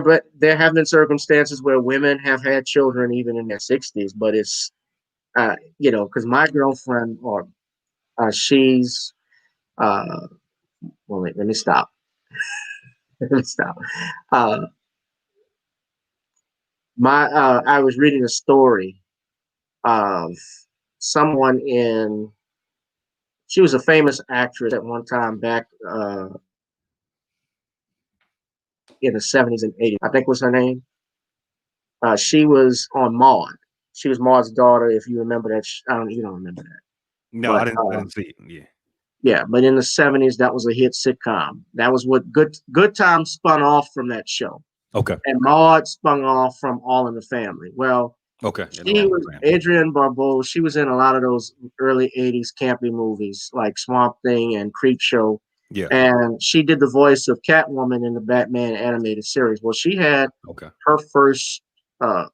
but there have been circumstances where women have had children even in their 60s, but it's, because my girlfriend she's, wait, let me stop. Let me stop. I was reading a story of someone she was a famous actress at one time back in the 70s and 80s, I think was her name. She was on Maude. She was Maude's daughter, if you remember that. You don't remember that. No, but, I didn't see it. Yeah. Yeah, but in the 70s, that was a hit sitcom. That was what Good Times spun off from that show. Okay. And Maude spun off from All in the Family. Well, okay. She was Adrienne Barbeau. She was in a lot of those early 80s campy movies like Swamp Thing and Creepshow. Yeah. And she did the voice of Catwoman in the Batman animated series. Well, she had her first,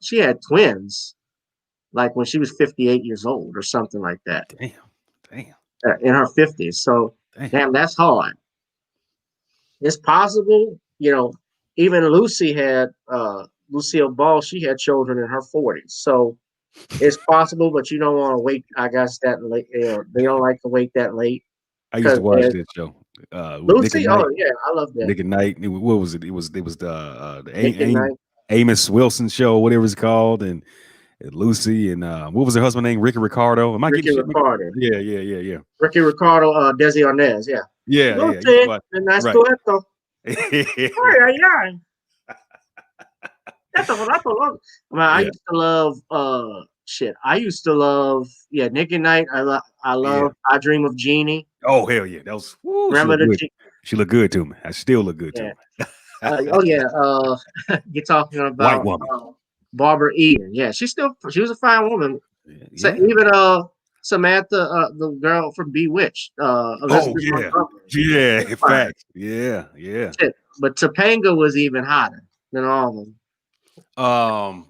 she had twins, like when she was 58 years old or something like that. Damn. In her 50s. So, damn, that's hard. It's possible, even Lucy had, Lucille Ball, she had children in her 40s. So it's possible, but you don't want to wait, I guess, that late. They don't like to wait that late. I used to watch that show. With Nick at Lucy. Night. Oh yeah, I love that. Nick at Night. What was it? It was the Nick at Night. Amos Wilson show, whatever it's called, and Lucy, and what was her husband name? Ricky Ricardo. Am I Ricky getting shit? Ricardo. Yeah. Ricky Ricardo, Desi Arnaz. Yeah. Yeah. Lucy, nice Right. dueto. Ay, ay. That's a I used to love shit. I used to love Nick at Night. I love I Dream of Jeannie. Oh hell yeah, that was. Woo, Remember she looked good to me. I still look good to me. You're talking about White woman. Barbara Eden. Yeah, she was a fine woman. Yeah. So even Samantha, the girl from Bewitched. Elizabeth Montgomery. Yeah, in fact. Yeah. Shit. But Topanga was even hotter than all of them.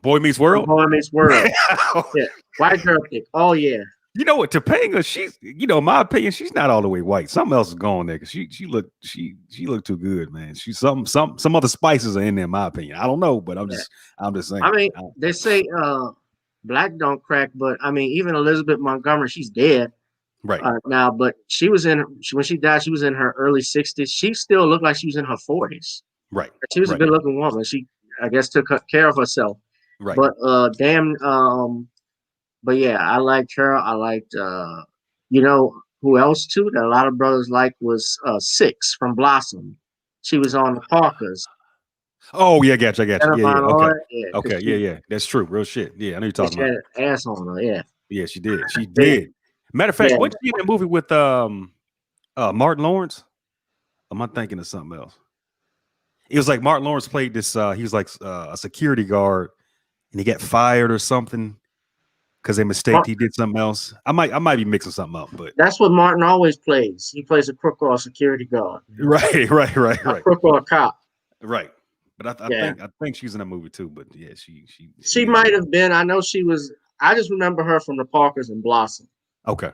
Boy Meets World. Boy Meets World. Yeah. White girl kick. Oh yeah. You know what, Topanga, she's, in my opinion, she's not all the way white. Something else is going there because she looked too good, man. She some other spices are in there, in my opinion. I don't know, but I'm just saying. I mean, they say black don't crack, but I mean, even Elizabeth Montgomery, she's dead right now. But when she died, she was in her early 60s. She still looked like she was in her 40s. Right. She was a good looking woman. She, I guess, took care of herself. Right. But but yeah, I liked her. I liked who else too that a lot of brothers liked was Six from Blossom. She was on the Parkers. Oh yeah, gotcha. Yeah. Okay. Yeah. Yeah. That's true. Real shit. Yeah, I know you're talking about. She had an ass on her. Yeah. Yeah, she did. She did. Matter of fact, wasn't she in that movie with Martin Lawrence? Am I thinking of something else? It was like Martin Lawrence played this. He was like a security guard, and he got fired or something because they mistaked he did something else. I might be mixing something up, but that's what Martin always plays. He plays a crook or a security guard. Right. A crook or a cop. Right. But I think she's in that movie too. But yeah, she might have been. I know she was. I just remember her from the Parkers and Blossom. Okay.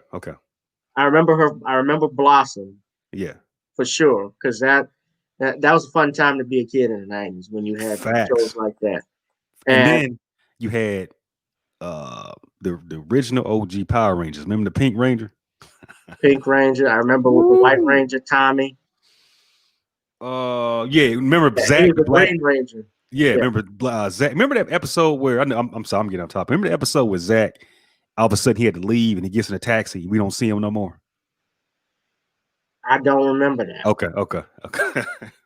I remember her. I remember Blossom. Yeah. For sure, because that was a fun time to be a kid in the 90s when you had shows like that. And then you had the original OG Power Rangers. Remember the Pink Ranger? Pink Ranger. I remember with the White Ranger, Tommy. Yeah. Remember Zach the Green Ranger. Yeah. Remember Zach? Remember that episode where I'm sorry, I'm getting on top. Remember the episode where Zach all of a sudden he had to leave and he gets in a taxi. We don't see him no more. I don't remember that. Okay.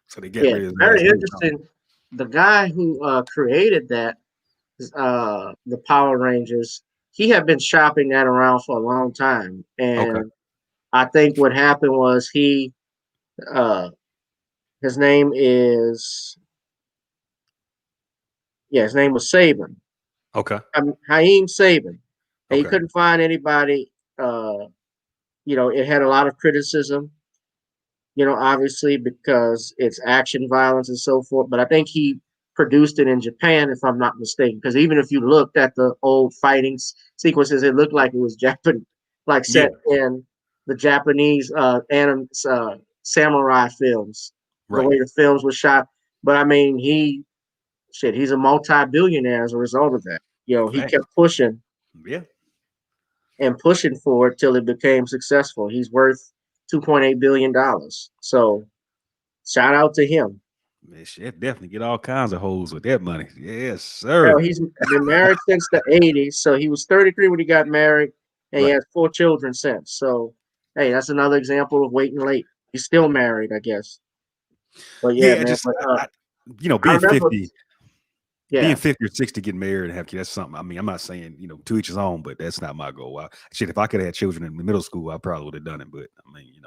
So they get rid of very interesting. The guy who created that, the Power Rangers, he had been shopping that around for a long time, and I think what happened was his name was Saban. Okay. Haim Saban. And he couldn't find anybody. It had a lot of criticism. Obviously because it's action violence and so forth. But I think he produced it in Japan, if I'm not mistaken. Because even if you looked at the old fighting sequences, it looked like it was set in the Japanese samurai films, the way the films were shot. But I mean, he's a multi-billionaire as a result of that. He kept pushing. Yeah. And pushing for it till it became successful. He's worth $2.8 billion. So shout out to him. Man, shit, definitely get all kinds of hoes with that money. Yes, sir. Well, he's been married since the 80s. So he was 33 when he got married, and he has 4 children since. So, hey, that's another example of waiting late. He's still married, I guess. But man, being 50. Yeah. Being 50 or 60, getting married and have kids, that's something. I mean, I'm not saying, to each his own, but that's not my goal. If I could have had children in middle school, I probably would have done it. But I mean,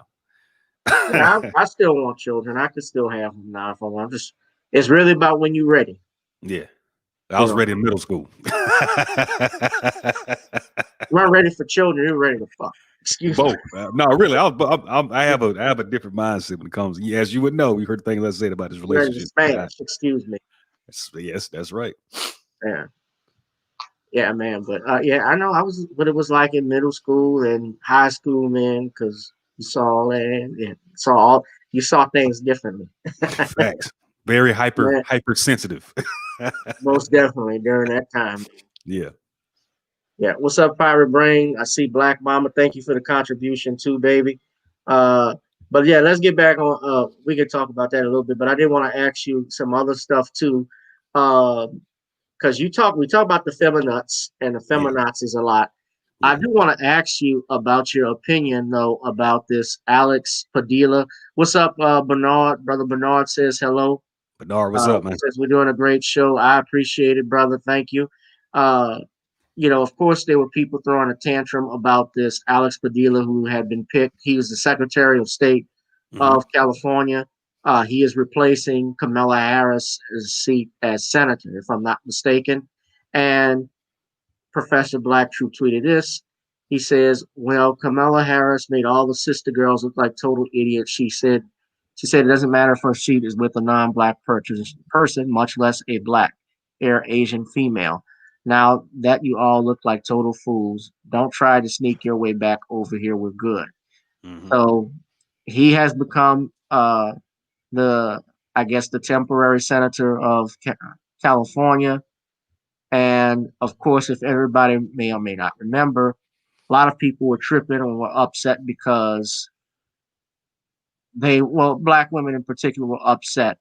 I still want children. I could still have them now if I want. It's really about when you're ready. Yeah. I was ready in middle school. You weren't ready for children, you were ready to fuck. Excuse me. No, really. I have a different mindset when it comes. As you would know, we heard things I said about this relationship. Excuse me. Yes, that's right. Yeah, man. But I know what it was like in middle school and high school, man, because you saw all that and you saw things differently. Facts. Very hypersensitive. Most definitely during that time. Yeah. Yeah. What's up, Pirate Brain? I see Black Mama. Thank you for the contribution too, baby. But yeah, let's get back on. We can talk about that a little bit, but I did want to ask you some other stuff too, because we talk about the feminists and the Yeah, feminazis a lot. I yeah. do want to ask you about your opinion though about this Alex Padilla. What's up, Bernard? Brother Bernard says hello. Bernard, what's up, man? Says we're doing a great show. I appreciate it, brother. Thank you. Uh, of course, there were people throwing a tantrum about this Alex Padilla, who had been picked. He was the Secretary of State Hmm. of California. He is replacing Kamala Harris' seat as senator, if I'm not mistaken. And Professor Black Troop tweeted this. He says, "Well, Kamala Harris made all the sister girls look like total idiots." She said it doesn't matter if her seat is with a non-black person, much less a black or Asian female. Now that you all look like total fools, don't try to sneak your way back over here. We're good. Hmm. So he has become the, I guess, the temporary senator of California. And of course, if everybody may or may not remember, a lot of people were tripping and were upset because black women in particular were upset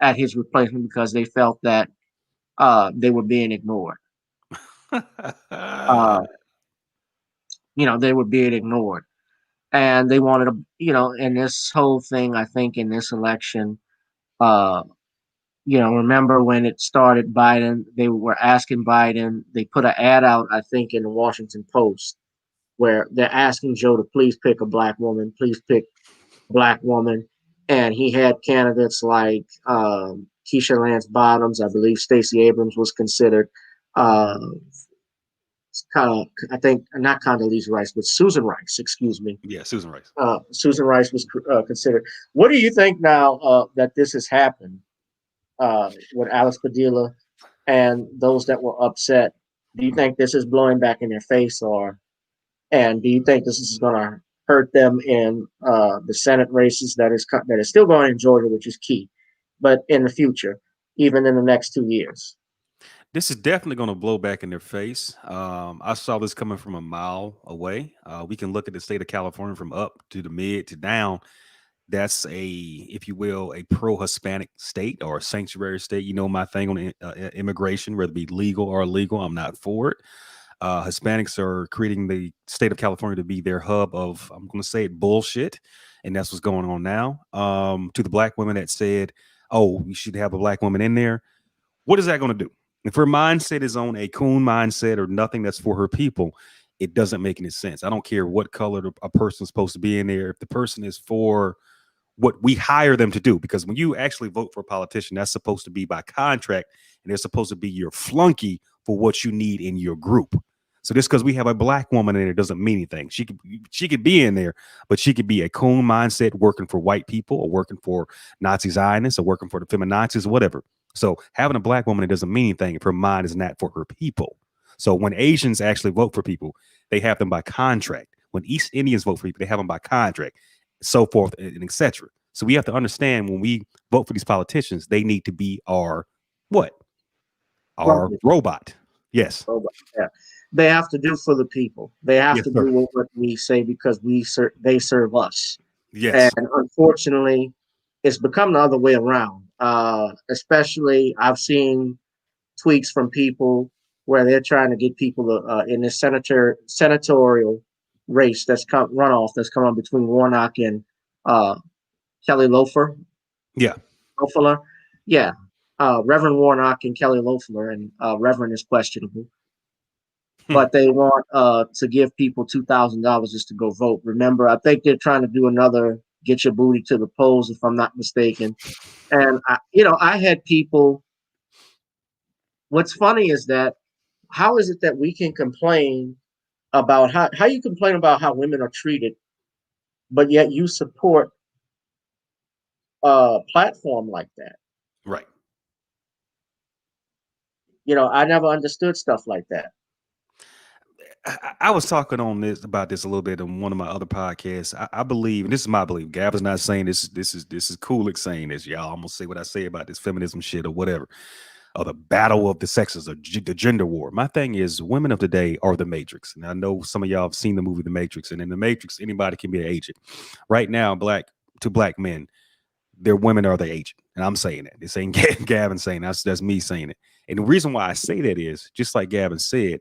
at his replacement because they felt that they were being ignored. Uh, they were being ignored. And they wanted to, in this whole thing, I think in this election, uh, remember when it started, Biden, they were asking Biden, they put an ad out, I think, in the Washington Post, where they're asking Joe to please pick a black woman, please pick a black woman. And he had candidates like Keisha Lance Bottoms, I believe Stacey Abrams was considered, uh, I think, not Condoleezza Rice, but Susan Rice, excuse me. Yeah, Susan Rice. Susan Rice was considered. What do you think now that this has happened with Alex Padilla and those that were upset? Do you think this is blowing back in their face, and do you think this is going to hurt them in the Senate races that is still going in Georgia, which is key, but in the future, even in the next 2 years? This is definitely going to blow back in their face. I saw this coming from a mile away. We can look at the state of California from up to the mid to down. That's if you will, a pro-Hispanic state or a sanctuary state. You know my thing on immigration, whether it be legal or illegal. I'm not for it. Hispanics are creating the state of California to be their hub of, I'm going to say it, bullshit. And that's what's going on now. To the black women that said, oh, you should have a black woman in there. What is that going to do? If her mindset is on a coon mindset or nothing that's for her people, it doesn't make any sense. I don't care what color a person's supposed to be in there. If the person is for what we hire them to do, because when you actually vote for a politician, that's supposed to be by contract, and they're supposed to be your flunky for what you need in your group. So just because we have a black woman in there doesn't mean anything. She could be in there, but she could be a coon mindset working for white people or working for Nazi Zionists or working for the feminazis, whatever. So having a black woman, it doesn't mean anything if her mind is not for her people. So when Asians actually vote for people, they have them by contract. When East Indians vote for people, they have them by contract, so forth and etc. So we have to understand when we vote for these politicians, they need to be our what? Our robot. Yes. Yeah. They have to do for the people. They have Yes, to sir. do what we say because they serve us. Yes. And unfortunately, it's become the other way around. Especially, I've seen tweets from people where they're trying to get people in this senatorial race runoff that's come on between Warnock and Kelly Loeffler. Yeah. Loeffler. Yeah. Reverend Warnock and Kelly Loeffler, and Reverend is questionable. But they want to give people $2,000 just to go vote. Remember, I think they're trying to do another get your booty to the polls, if I'm not mistaken. And I had people. What's funny is that how is it that we can complain about how you complain about how women are treated, but yet you support a platform like that? Right. I never understood stuff like that. I was talking about this a little bit on one of my other podcasts. I believe, and this is my belief. Gab is not saying this. This is Coolic saying this. Y'all almost say what I say about this feminism shit or whatever, or the battle of the sexes or the gender war. My thing is, women of today are the Matrix, and I know some of y'all have seen the movie The Matrix. And in The Matrix, anybody can be an agent. Right now, black to black men, their women are their agent. And I'm saying that. This ain't Gavin saying that's me saying it. And the reason why I say that is, just like Gavin said,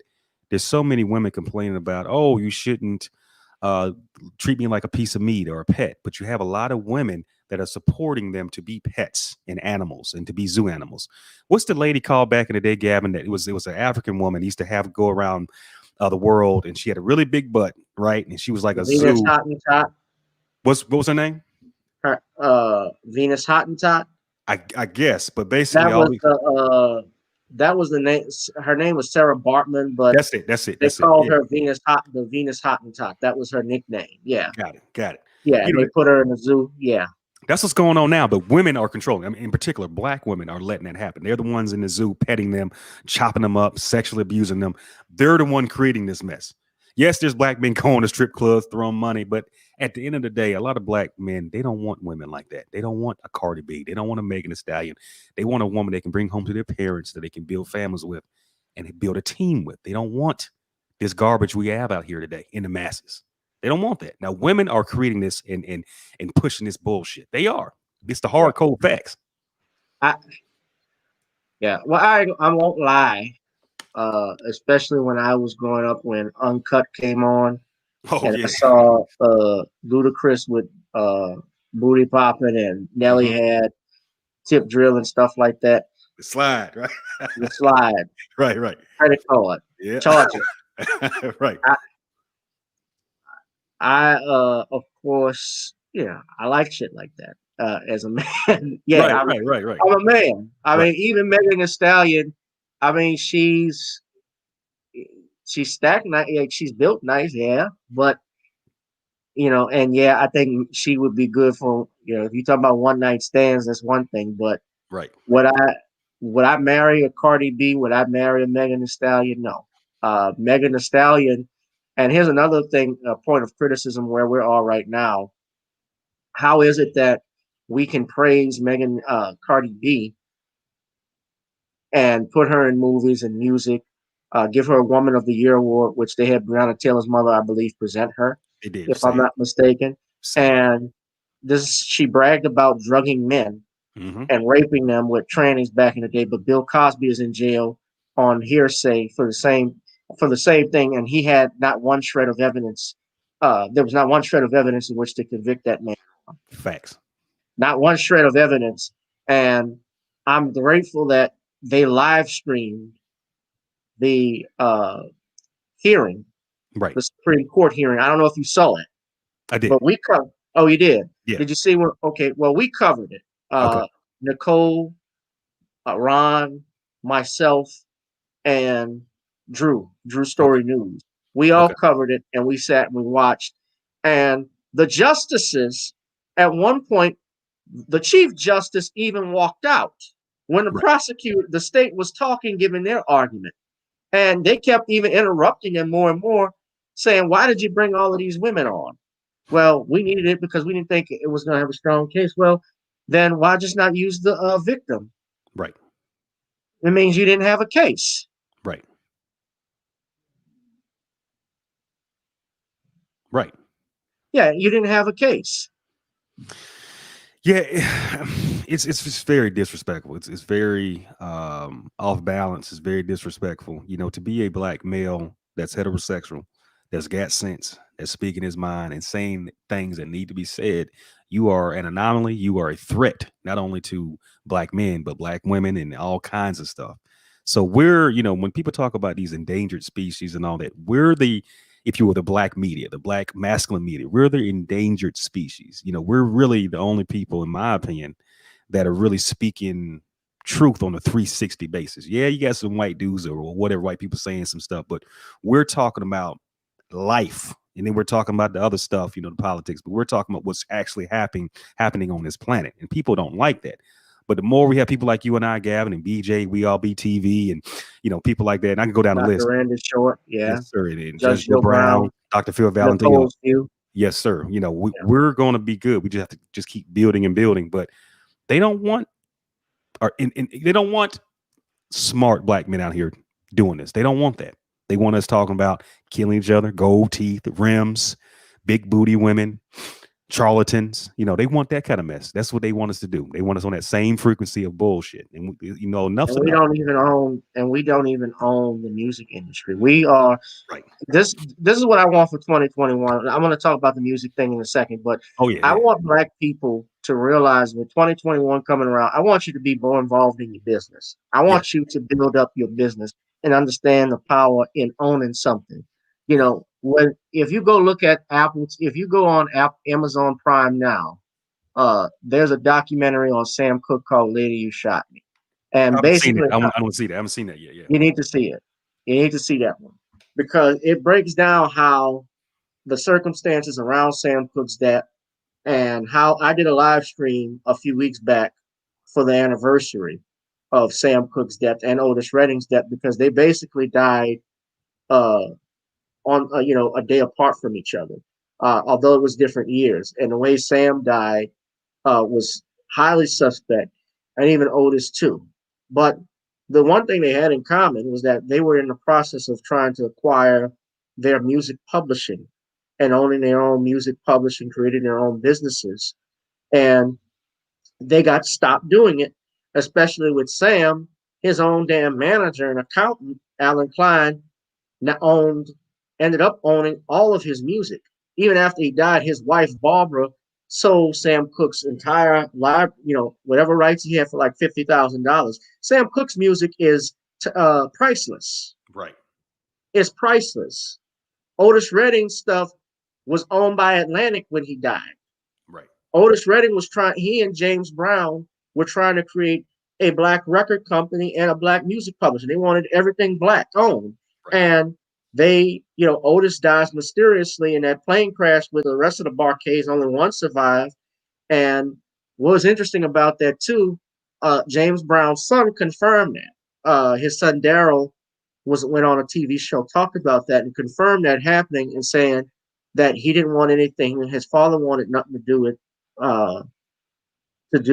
there's so many women complaining about, oh, you shouldn't treat me like a piece of meat or a pet. But you have a lot of women that are supporting them to be pets and animals and to be zoo animals. What's the lady called back in the day, Gavin? That it was an African woman used to have go around the world, and she had a really big butt, right? And she was like a Venus zoo. Hottentot. What was her name? Her Venus Hottentot. I guess, but basically that was the name. Her name was Sarah Bartman, but that's it. They called her the Venus Hottentot. That was her nickname. Yeah. Got it. Yeah, and they put her in the zoo. Yeah. That's what's going on now, but women are controlling. I mean, in particular, black women are letting that happen. They're the ones in the zoo petting them, chopping them up, sexually abusing them. They're the one creating this mess. Yes, there's black men going to strip clubs, throwing money, but at the end of the day, a lot of black men, they don't want women like that. They don't want a Cardi B. They don't want a Megan Thee Stallion. They want a woman they can bring home to their parents that they can build families with and build a team with. They don't want this garbage we have out here today in the masses. They don't want that. Now, women are creating this and pushing this bullshit. They are. It's the hard cold facts. Well, I won't lie. Especially when I was growing up, when Uncut came on, I saw Ludacris with Booty Poppin' and Nelly had Tip Drill and stuff like that. The slide, right? The slide. Right. Credit card. Yeah. Charge it. Right. I of course, I like shit like that. As a man. Yeah. Right. I'm a man. I mean, even Megan Thee Stallion, I mean, she's stacked nice, she's built nice, but I think she would be good for, if you talk about one night stands, that's one thing, but would I marry a Cardi B? Would I marry a Megan Thee Stallion? No. Megan Thee Stallion, and here's another thing, a point of criticism where we're all right now. How is it that we can praise Cardi B and put her in movies and music, give her a Woman of the Year award, which they had Breonna Taylor's mother, I believe, present her, if I'm not mistaken. And she bragged about drugging men and raping them with trannies back in the day. But Bill Cosby is in jail on hearsay for the same thing, and he had not one shred of evidence. There was not one shred of evidence in which to convict that man. Facts. Not one shred of evidence, and I'm grateful that they live streamed the hearing, the Supreme Court hearing. I don't know if you saw it. I did. But we covered. Oh, you did? Yeah. Did you see what? Okay. Well, we covered it. Nicole, Ron, myself, and Drew Story News. We all covered it, and we sat and we watched. And the justices, at one point, the Chief Justice even walked out when the state was talking, giving their argument. And they kept even interrupting him more and more, saying, why did you bring all of these women on? Well, we needed it because we didn't think it was going to have a strong case. Well, then why just not use the victim? Right. It means you didn't have a case. Right. Yeah, you didn't have a case. Yeah, it's very disrespectful. It's very off balance. It's very disrespectful. To be a black male that's heterosexual, that's got sense, that's speaking his mind and saying things that need to be said, you are an anomaly. You are a threat, not only to black men, but black women and all kinds of stuff. So we're, when people talk about these endangered species and all that, we're if you will, the black media, the black masculine media, we're the endangered species. We're really the only people, in my opinion, that are really speaking truth on a 360 basis. Yeah, you got some white dudes or whatever white people saying some stuff, but we're talking about life. And then we're talking about the other stuff, the politics, but we're talking about what's actually happening on this planet. And people don't like that. But the more we have people like you and I, Gavin and BJ, we all BTV, and people like that, and I can go down the list. Randy Short, yes, sir. And Judge Joe Brown, Dr. Phil Valentino, yes, sir. We're going to be good. We just have to just keep building and building. But they don't want, they don't want smart black men out here doing this. They don't want that. They want us talking about killing each other, gold teeth, rims, big booty women, charlatans. They want that kind of mess. That's what they want us to do. They want us on that same frequency of bullshit. And enough's And we enough. don't even own the music industry. We are Right. this is what I want for 2021. I'm going to talk about the music thing in a second, but Oh yeah. I want Black people to realize with 2021 coming around, I want you to be more involved in your business. I want you to build up your business and understand the power in owning something. If you go look at Apple, if you go on Amazon Prime now, there's a documentary on Sam Cooke called "Lady You Shot Me," and I haven't seen basically, it. I don't see that. I haven't seen that yet. Yeah. you need to see it. You need to see that one because it breaks down how the circumstances around Sam Cooke's death and how I did a live stream a few weeks back for the anniversary of Sam Cooke's death and Otis Redding's death because they basically died on a day apart from each other, although it was different years. And the way Sam died was highly suspect, and even Otis too. But the one thing they had in common was that they were in the process of trying to acquire their music publishing and owning their own music publishing, creating their own businesses. And they got stopped doing it, especially with Sam, his own damn manager and accountant, Alan Klein, ended up owning all of his music. Even after he died, his wife, Barbara, sold Sam Cooke's entire whatever rights he had for like $50,000. Sam Cooke's music is priceless. Right. It's priceless. Otis Redding's stuff was owned by Atlantic when he died. Right. Otis Redding he and James Brown were trying to create a Black record company and a Black music publisher. They wanted everything Black owned. Right. And Otis dies mysteriously in that plane crash with the rest of the Bar-Kays. Only one survived. And what was interesting about that too, James Brown's son confirmed that. His son Daryl went on a TV show, talked about that, and confirmed that happening and saying that he didn't want anything. And his father wanted nothing to do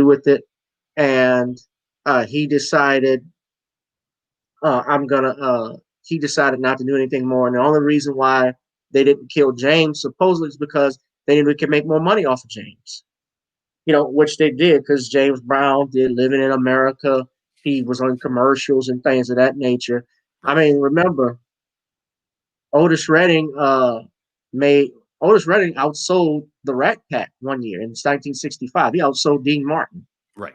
with it. And he decided, he decided not to do anything more. And the only reason why they didn't kill James supposedly is because they knew they could make more money off of James. Which they did because James Brown did Living in America. He was on commercials and things of that nature. Right. I mean, remember, Otis Redding outsold the Rat Pack one year in 1965. He outsold Dean Martin. Right.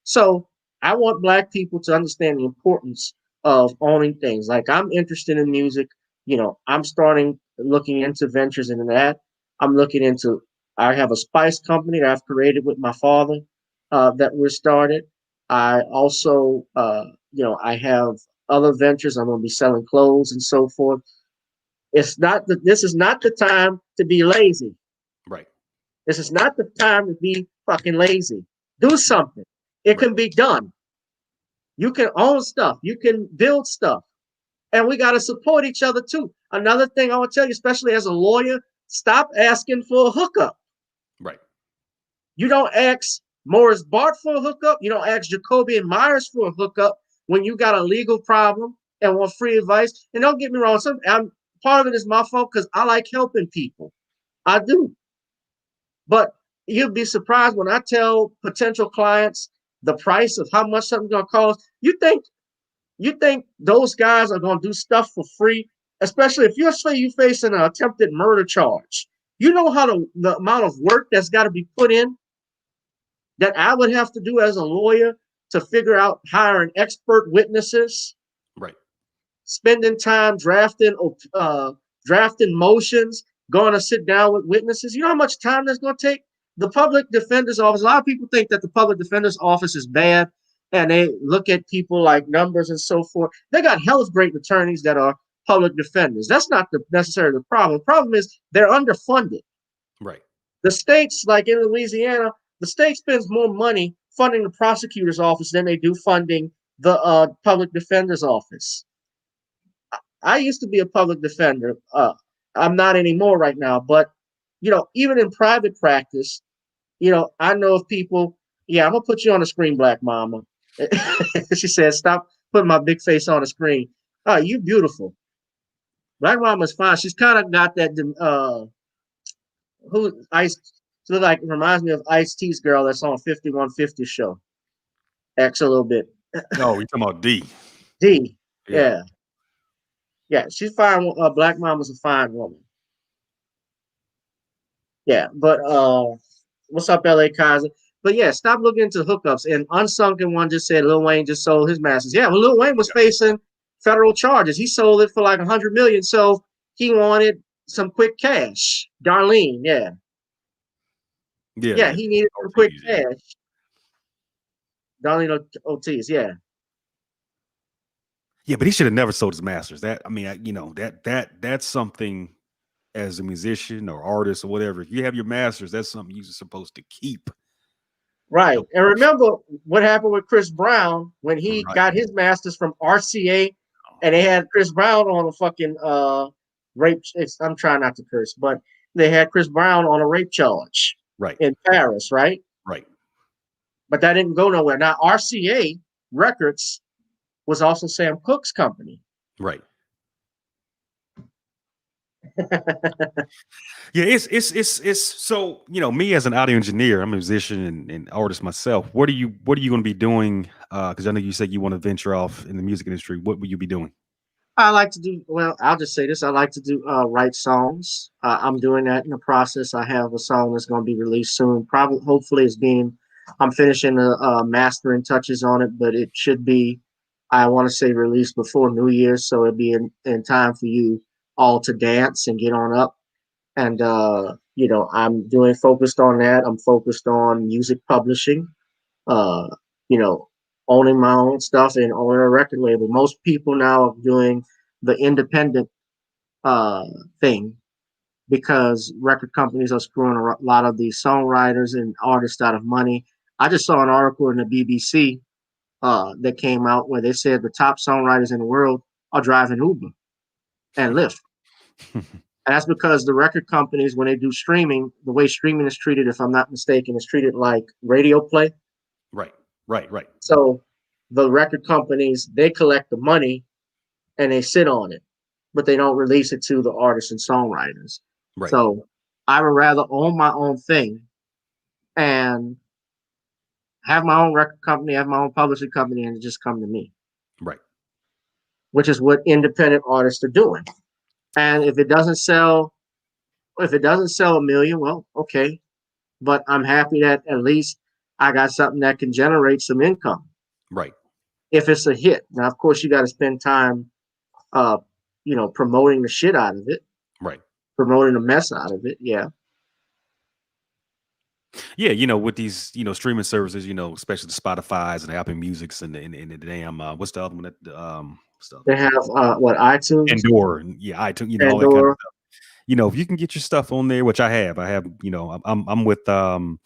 So I want Black people to understand the importance of owning things. Like I'm interested in music. I'm looking into ventures into that. I have a spice company that I've created with my father that we started. I also, I have other ventures. I'm going to be selling clothes and so forth. This is not the time to be lazy. Right. This is not the time to be fucking lazy. Do something. It can be done. You can own stuff. You can build stuff. And we got to support each other too. Another thing I want to tell you, especially as a lawyer, stop asking for a hookup. Right. You don't ask Morris Bart for a hookup. You don't ask Jacoby and Myers for a hookup when you got a legal problem and want free advice. And don't get me wrong, part of it is my fault because I like helping people. I do. But you'd be surprised when I tell potential clients the price of how much something's going to cost. You think those guys are going to do stuff for free, especially if you're facing an attempted murder charge. You know how the amount of work that's got to be put in that I would have to do as a lawyer to figure out hiring expert witnesses. Right. Spending time drafting motions, going to sit down with witnesses. You know how much time that's going to take? The public defender's office, a lot of people think that the public defender's office is bad and they look at people like numbers and so forth. They got hell of great attorneys that are public defenders. That's not necessarily the problem. The problem is they're underfunded. Right. The states, like in Louisiana, the state spends more money funding the prosecutor's office than they do funding the public defender's office. I used to be a public defender. I'm not anymore right now, but even in private practice, I know of people. Yeah, I'm gonna put you on the screen, Black Mama. She said, "Stop putting my big face on the screen." Oh, you beautiful. Black Mama's fine. She's kind of got that Who Ice? She look like reminds me of Ice T's girl that's on 5150 show. X a little bit. Oh, you talking about D? D. Yeah. Yeah. Yeah. She's fine. Black Mama's a fine woman. Yeah. But what's up, LA Kaiser? But yeah, stop looking into hookups. And Unsunken One just said Lil Wayne just sold his masters. Yeah, well, Lil Wayne was facing federal charges. He sold it for like 100 million. So he wanted some quick cash. Darlene, yeah. Yeah, he needed some quick cash. Darlene Ortiz, yeah. Yeah, but he should have never sold his masters. That I mean, you know, that's something as a musician or artist or whatever. If you have your masters, that's something you're supposed to keep. Right. And remember what happened with Chris Brown when he got his masters from RCA and they had Chris Brown on a fucking rape. I'm trying not to curse, but they had Chris Brown on a rape charge in Paris, right? Right. But that didn't go nowhere. Now, RCA Records was also Sam Cooke's company. Right. Yeah, it's so, you know, me as an audio engineer, I'm a musician and artist myself. What are you going to be doing? Because I know you said you want to venture off in the music industry. What will you be doing? I like to do, well, I'll just say this. I like to do write songs. I'm doing that in the process. I have a song that's going to be released soon. Probably, hopefully I'm finishing the mastering touches on it, but it should be, I want to say, released before New Year's. So it'll be in time for you all to dance and get on up. And, you know, I'm focused on that. I'm focused on music publishing, you know, owning my own stuff and owning a record label. Most people now are doing the independent thing because record companies are screwing a lot of these songwriters and artists out of money. I just saw an article in the BBC that came out where they said the top songwriters in the world are driving Uber and Lyft. And that's because the record companies, when they do streaming, the way streaming is treated, if I'm not mistaken, is treated like radio play. Right. So the record companies, they collect the money and they sit on it, but they don't release it to the artists and songwriters. Right. So I would rather own my own thing and have my own record company, have my own publishing company, and just come to me. Right. Which is what independent artists are doing. And if it doesn't sell a million, well, okay. But I'm happy that at least I got something that can generate some income. Right. If it's a hit. Now, of course, you got to spend time, you know, promoting the shit out of it. Right. Promoting the mess out of it. Yeah. Yeah, you know, with these, you know, streaming services, you know, especially the Spotify's and the Apple Music's and the damn what's the other one that they have what, iTunes? Pandora, iTunes, you know, all that kind of stuff. You know, if you can get your stuff on there, which I have, you know, I'm with damn,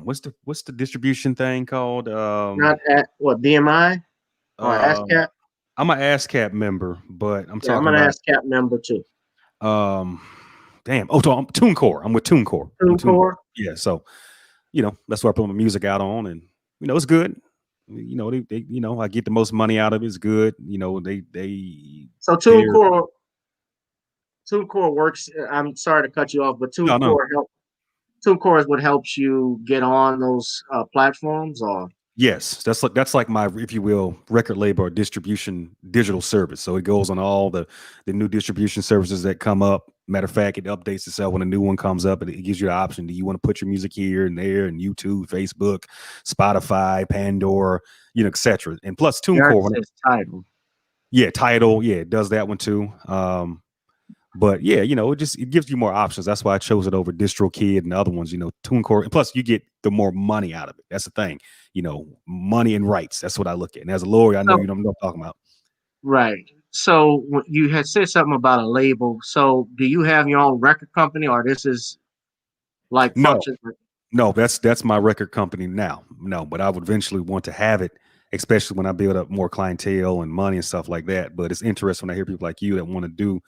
what's the distribution thing called? Not at what, BMI or ASCAP? I'm an ASCAP member, but I'm I'm an ASCAP member too. Damn. Oh, I'm TuneCore. I'm with TuneCore. TuneCore. Yeah. So, you know, that's where I put my music out on, and you know, it's good. You know, they you know, I get the most money out of it. It's good. You know, they. So TuneCore works. I'm sorry to cut you off, but TuneCore TuneCore is what helps you get on those platforms, or. Yes, that's like my, if you will, record label or distribution digital service. So it goes on all the new distribution services that come up. Matter of fact, it updates itself when a new one comes up, and it gives you the option. Do you want to put your music here and there, and YouTube, Facebook, Spotify, Pandora, you know, etc. And plus TuneCore, Tidal. Yeah, Tidal, yeah, it does that one too. But yeah, you know, it gives you more options. That's why I chose it over DistroKid and the other ones, you know, TuneCore. And plus you get the more money out of it. That's the thing, you know, money and rights. That's what I look at. And as a lawyer, I know you know what I'm talking about. Right. So you had said something about a label. So do you have your own record company, or this is like No, that's my record company now. No, but I would eventually want to have it, especially when I build up more clientele and money and stuff like that. But it's interesting when I hear people like you that want to do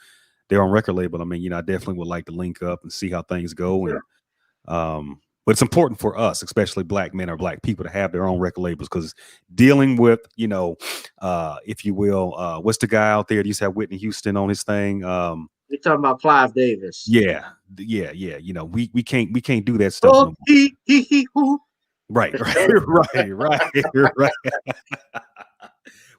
their own record label. I mean, you know, I definitely would like to link up and see how things go. And but it's important for us, especially black men or black people, to have their own record labels, because dealing with, if you will, what's the guy out there that used to have Whitney Houston on his thing? You're talking about Clive Davis. Yeah. You know, we can't do that stuff. Oh, No more. he, who. Right. Right.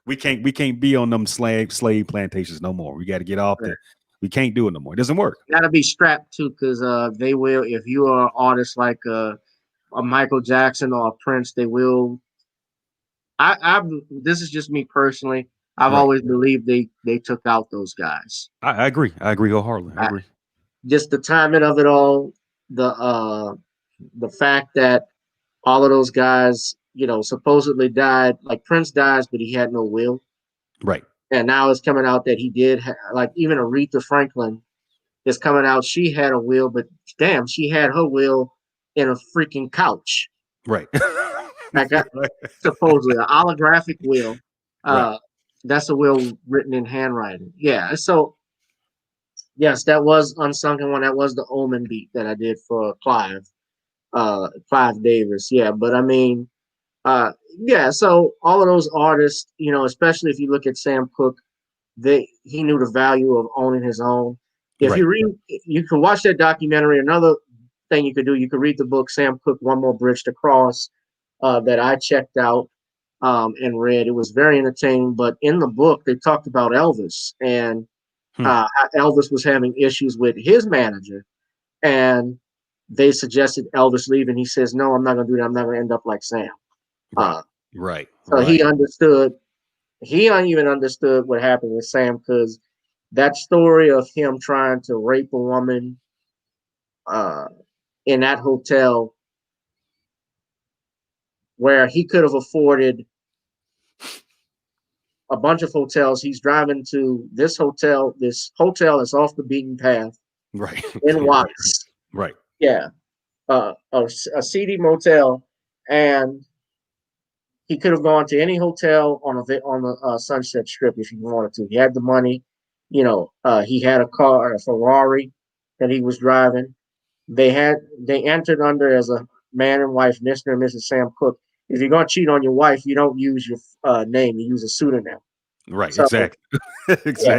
We can't be on them slave plantations no more. We got to get off the. We can't do it no more. It doesn't work. Got to be strapped too, because they will. If you are an artist like a Michael Jackson or a Prince, they will. This is just me personally. I've Right. always believed they took out those guys. I agree. I agree wholeheartedly. I agree. Just the timing of it all, the fact that all of those guys, supposedly died. Like Prince dies, but he had no will. Right. And now it's coming out that he did. Like even Aretha Franklin is coming out. She had a will, but damn, she had her will in a freaking couch. Right. Like supposedly an holographic will. Right. That's a will written in handwriting. Yeah. So yes, that was Unsunken One. That was the Omen beat that I did for Clive Davis. Yeah, but I mean, yeah. So all of those artists, especially if you look at Sam Cooke, he knew the value of owning his own. If Right. you read, you can watch that documentary. Another thing you could do, you could read the book Sam Cooke, One More Bridge to Cross, that I checked out and read. It was very entertaining. But in the book, they talked about Elvis, and Elvis was having issues with his manager, and they suggested Elvis leave, and he says, "No, I'm not going to do that. I'm not going to end up like Sam." Right. So he understood. He even understood what happened with Sam, because that story of him trying to rape a woman in that hotel, where he could have afforded a bunch of hotels. He's driving to this hotel. This hotel is off the beaten path. Right. In Watts. Right. Yeah. A seedy motel, and he could have gone to any hotel on the Sunset Strip if he wanted to. He had the money. He had a car, a Ferrari that he was driving. They entered under as a man and wife, Mr. and Mrs. Sam Cooke. If you're gonna cheat on your wife, you don't use your name; you use a pseudonym. Right. So, exactly. Yeah,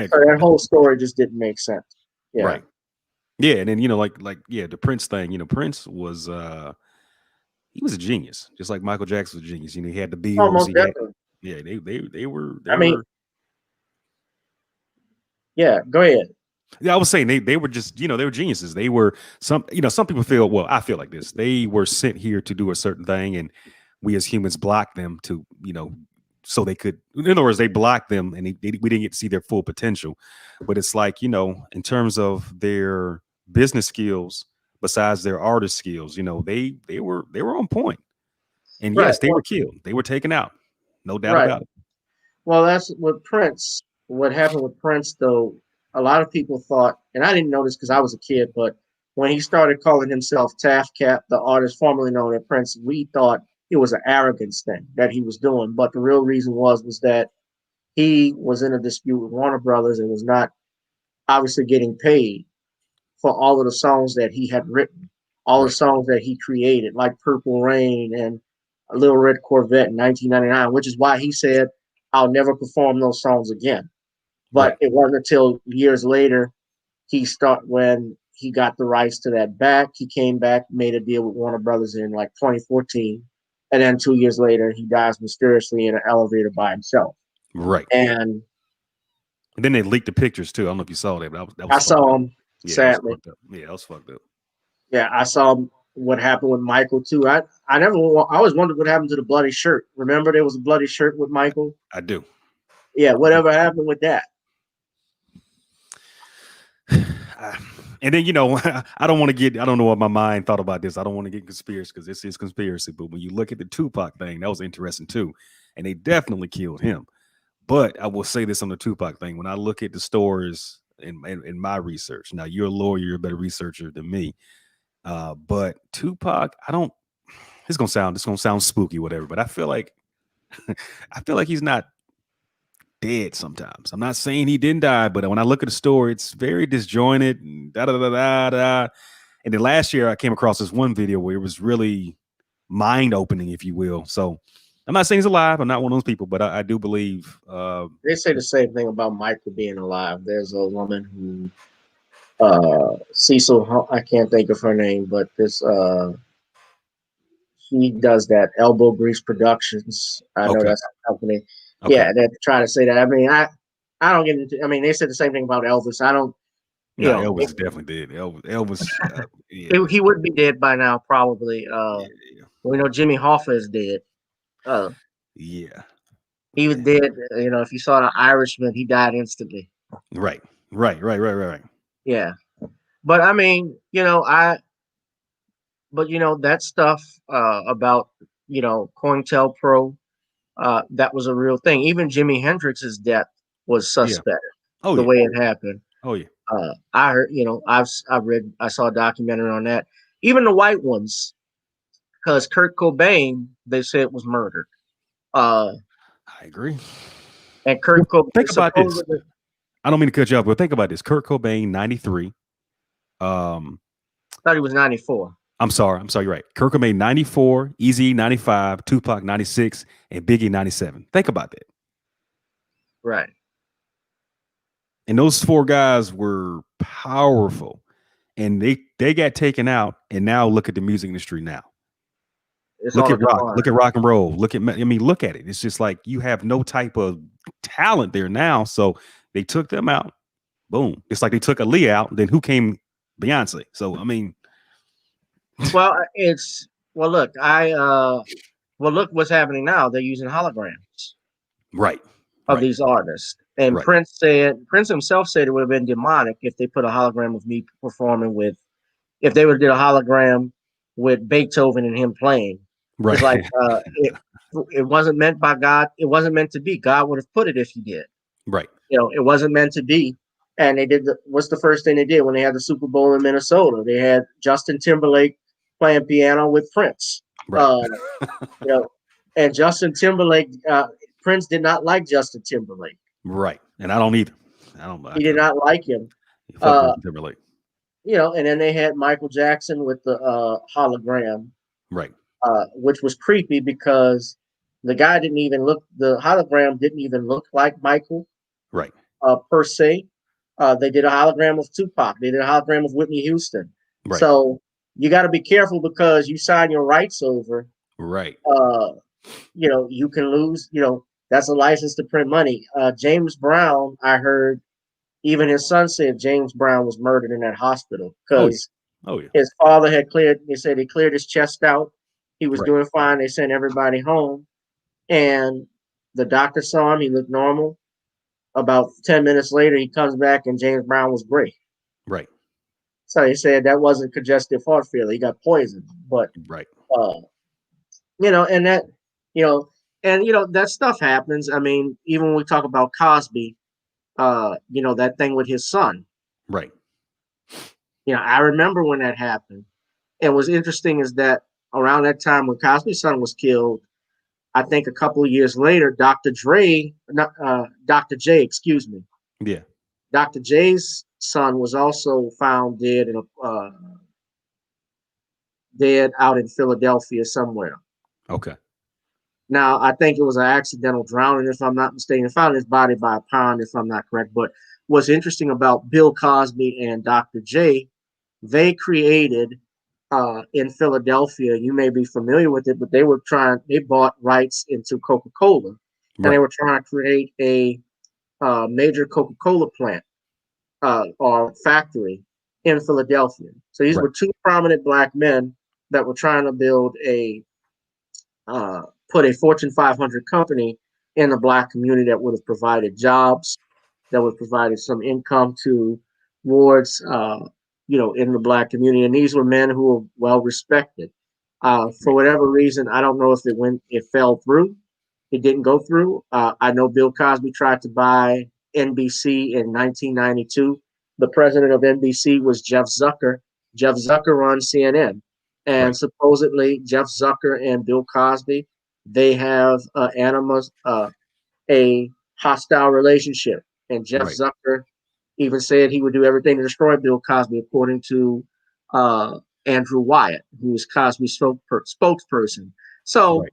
so that whole story just didn't make sense. Yeah. Right. Yeah, and then the Prince thing. Prince was he was a genius, just like Michael Jackson was a genius. He had the Beatles. Almost definitely. They were. Yeah. Go ahead. Yeah, I was saying they were just, they were geniuses. They were some people feel, well, I feel like this. They were sent here to do a certain thing, and we as humans blocked them to, so they could, in other words, they blocked them, and we didn't get to see their full potential. But it's like, in terms of their business skills, besides their artist skills, they were on point. And yes, they were killed. They were taken out. No doubt about it. Well, that's with Prince. What happened with Prince, though, a lot of people thought, and I didn't know this because I was a kid, but when he started calling himself Taft Cap, the artist formerly known as Prince, we thought it was an arrogance thing that he was doing. But the real reason was that he was in a dispute with Warner Brothers and was not obviously getting paid for all of the songs that he had written, all the songs that he created, like Purple Rain and A Little Red Corvette in 1999, which is why he said, "I'll never perform those songs again." But it wasn't until years later when he got the rights to that back. He came back, made a deal with Warner Brothers in like 2014, and then 2 years later, he dies mysteriously in an elevator by himself. Right. And then they leaked the pictures too. I don't know if you saw that, but I saw them. Sadly, that was fucked up. Yeah, I saw what happened with Michael too. I always wondered what happened to the bloody shirt. Remember, there was a bloody shirt with Michael. I do. Yeah, whatever happened with that? And then, I don't know what my mind thought about this. I don't want to get conspiracy because this is conspiracy. But when you look at the Tupac thing, that was interesting too. And they definitely killed him. But I will say this on the Tupac thing. When I look at the stories in my research, now you're a lawyer, you're a better researcher than me. But Tupac, this is gonna sound spooky, whatever, but I feel like he's not dead sometimes. I'm not saying he didn't die, but when I look at the story, it's very disjointed and da da da da da. And then last year I came across this one video where it was really mind-opening, if you will. So I'm not saying he's alive. I'm not one of those people, but I do believe they say the same thing about Michael being alive. There's a woman who Cecil, I can't think of her name, but this he does that Elbow Grease Productions. I know Okay. that's a company. Okay. Yeah, they try to say that. I mean, I don't get into. I mean, they said the same thing about Elvis. I don't. You No, know, Elvis is definitely dead. Elvis, yeah, he would be dead by now, probably. yeah, We know Jimmy Hoffa is dead. Uh, yeah, he was yeah. dead. You know, if you saw the Irishman, he died instantly. Right, right. Yeah, but I mean, but that stuff about COINTELPRO, that was a real thing. Even Jimi Hendrix's death was Yeah. suspect. Oh The yeah. way it happened. Oh yeah. I heard, I saw a documentary on that. Even the white ones, because Kurt Cobain, they said was murdered. Uh, I agree. and Kurt Cobain Think about this. supposedly, I don't mean to cut you off, but think about this. Kurt Cobain, 93. thought he was 94. I'm sorry. You're right. Kurt Cobain, 94, Eazy, 95, Tupac, 96, and Biggie, 97. Think about that. Right. And those four guys were powerful, and they got taken out. And now look at the music industry now. It's Look on at the rock. decline. Look at rock and roll. Look at it. It's just like you have no type of talent there now. So they took them out. Boom. It's like they took Aaliyah out. Then who came? Beyonce. So I mean, Well, look, look what's happening now. They're using holograms right, of right, these artists. And right, Prince himself said it would have been demonic if they put a hologram of me performing if they would have did a hologram with Beethoven and him playing. It's like right, it wasn't meant by God. It wasn't meant to be. God would have put it if he did. right, It wasn't meant to be. And they did. What's the first thing they did when they had the Super Bowl in Minnesota? They had Justin Timberlake playing piano with Prince. right, And Justin Timberlake, Prince did not like Justin Timberlake. right. And I don't either. I don't. He did not like him. Fuck Justin Timberlake. And then they had Michael Jackson with the hologram, Right. which was creepy because the hologram didn't even look like Michael. Right. Per se. They did a hologram of Tupac. They did a hologram of Whitney Houston. Right. So you got to be careful because you sign your rights over. Right. You can lose. That's a license to print money. James Brown, I heard, even his son said James Brown was murdered in that hospital because his father had cleared. They said he cleared his chest out. He was doing fine. They sent everybody home, and the doctor saw him. He looked normal. About 10 minutes later, he comes back and James Brown was gray. Right. So he said that wasn't congestive heart failure. He got poisoned. But, right. And that, that stuff happens. I mean, even when we talk about Cosby, that thing with his son. Right. I remember when that happened. And what's interesting is that around that time when Cosby's son was killed, I think a couple of years later, Dr. J, excuse me. Yeah. Dr. J's son was also found dead dead out in Philadelphia somewhere. Okay. Now, I think it was an accidental drowning, if I'm not mistaken. Found his body by a pond, if I'm not correct. But what's interesting about Bill Cosby and Dr. J, they created in Philadelphia, you may be familiar with it, but they bought rights into Coca-Cola, and they were trying to create a major Coca-Cola plant or factory in Philadelphia. So these were two prominent black men that were trying to build put a Fortune 500 company in the black community that would have provided jobs, that would have provided some income towards in the black community. And these were men who were well respected. For whatever reason, I don't know if it fell through. It didn't go through. I know Bill Cosby tried to buy NBC in 1992. The president of NBC was Jeff Zucker. Jeff Zucker runs CNN. And supposedly Jeff Zucker and Bill Cosby, they have a hostile relationship. And Jeff Zucker even said he would do everything to destroy Bill Cosby, according to Andrew Wyatt, who is Cosby's spokesperson. So,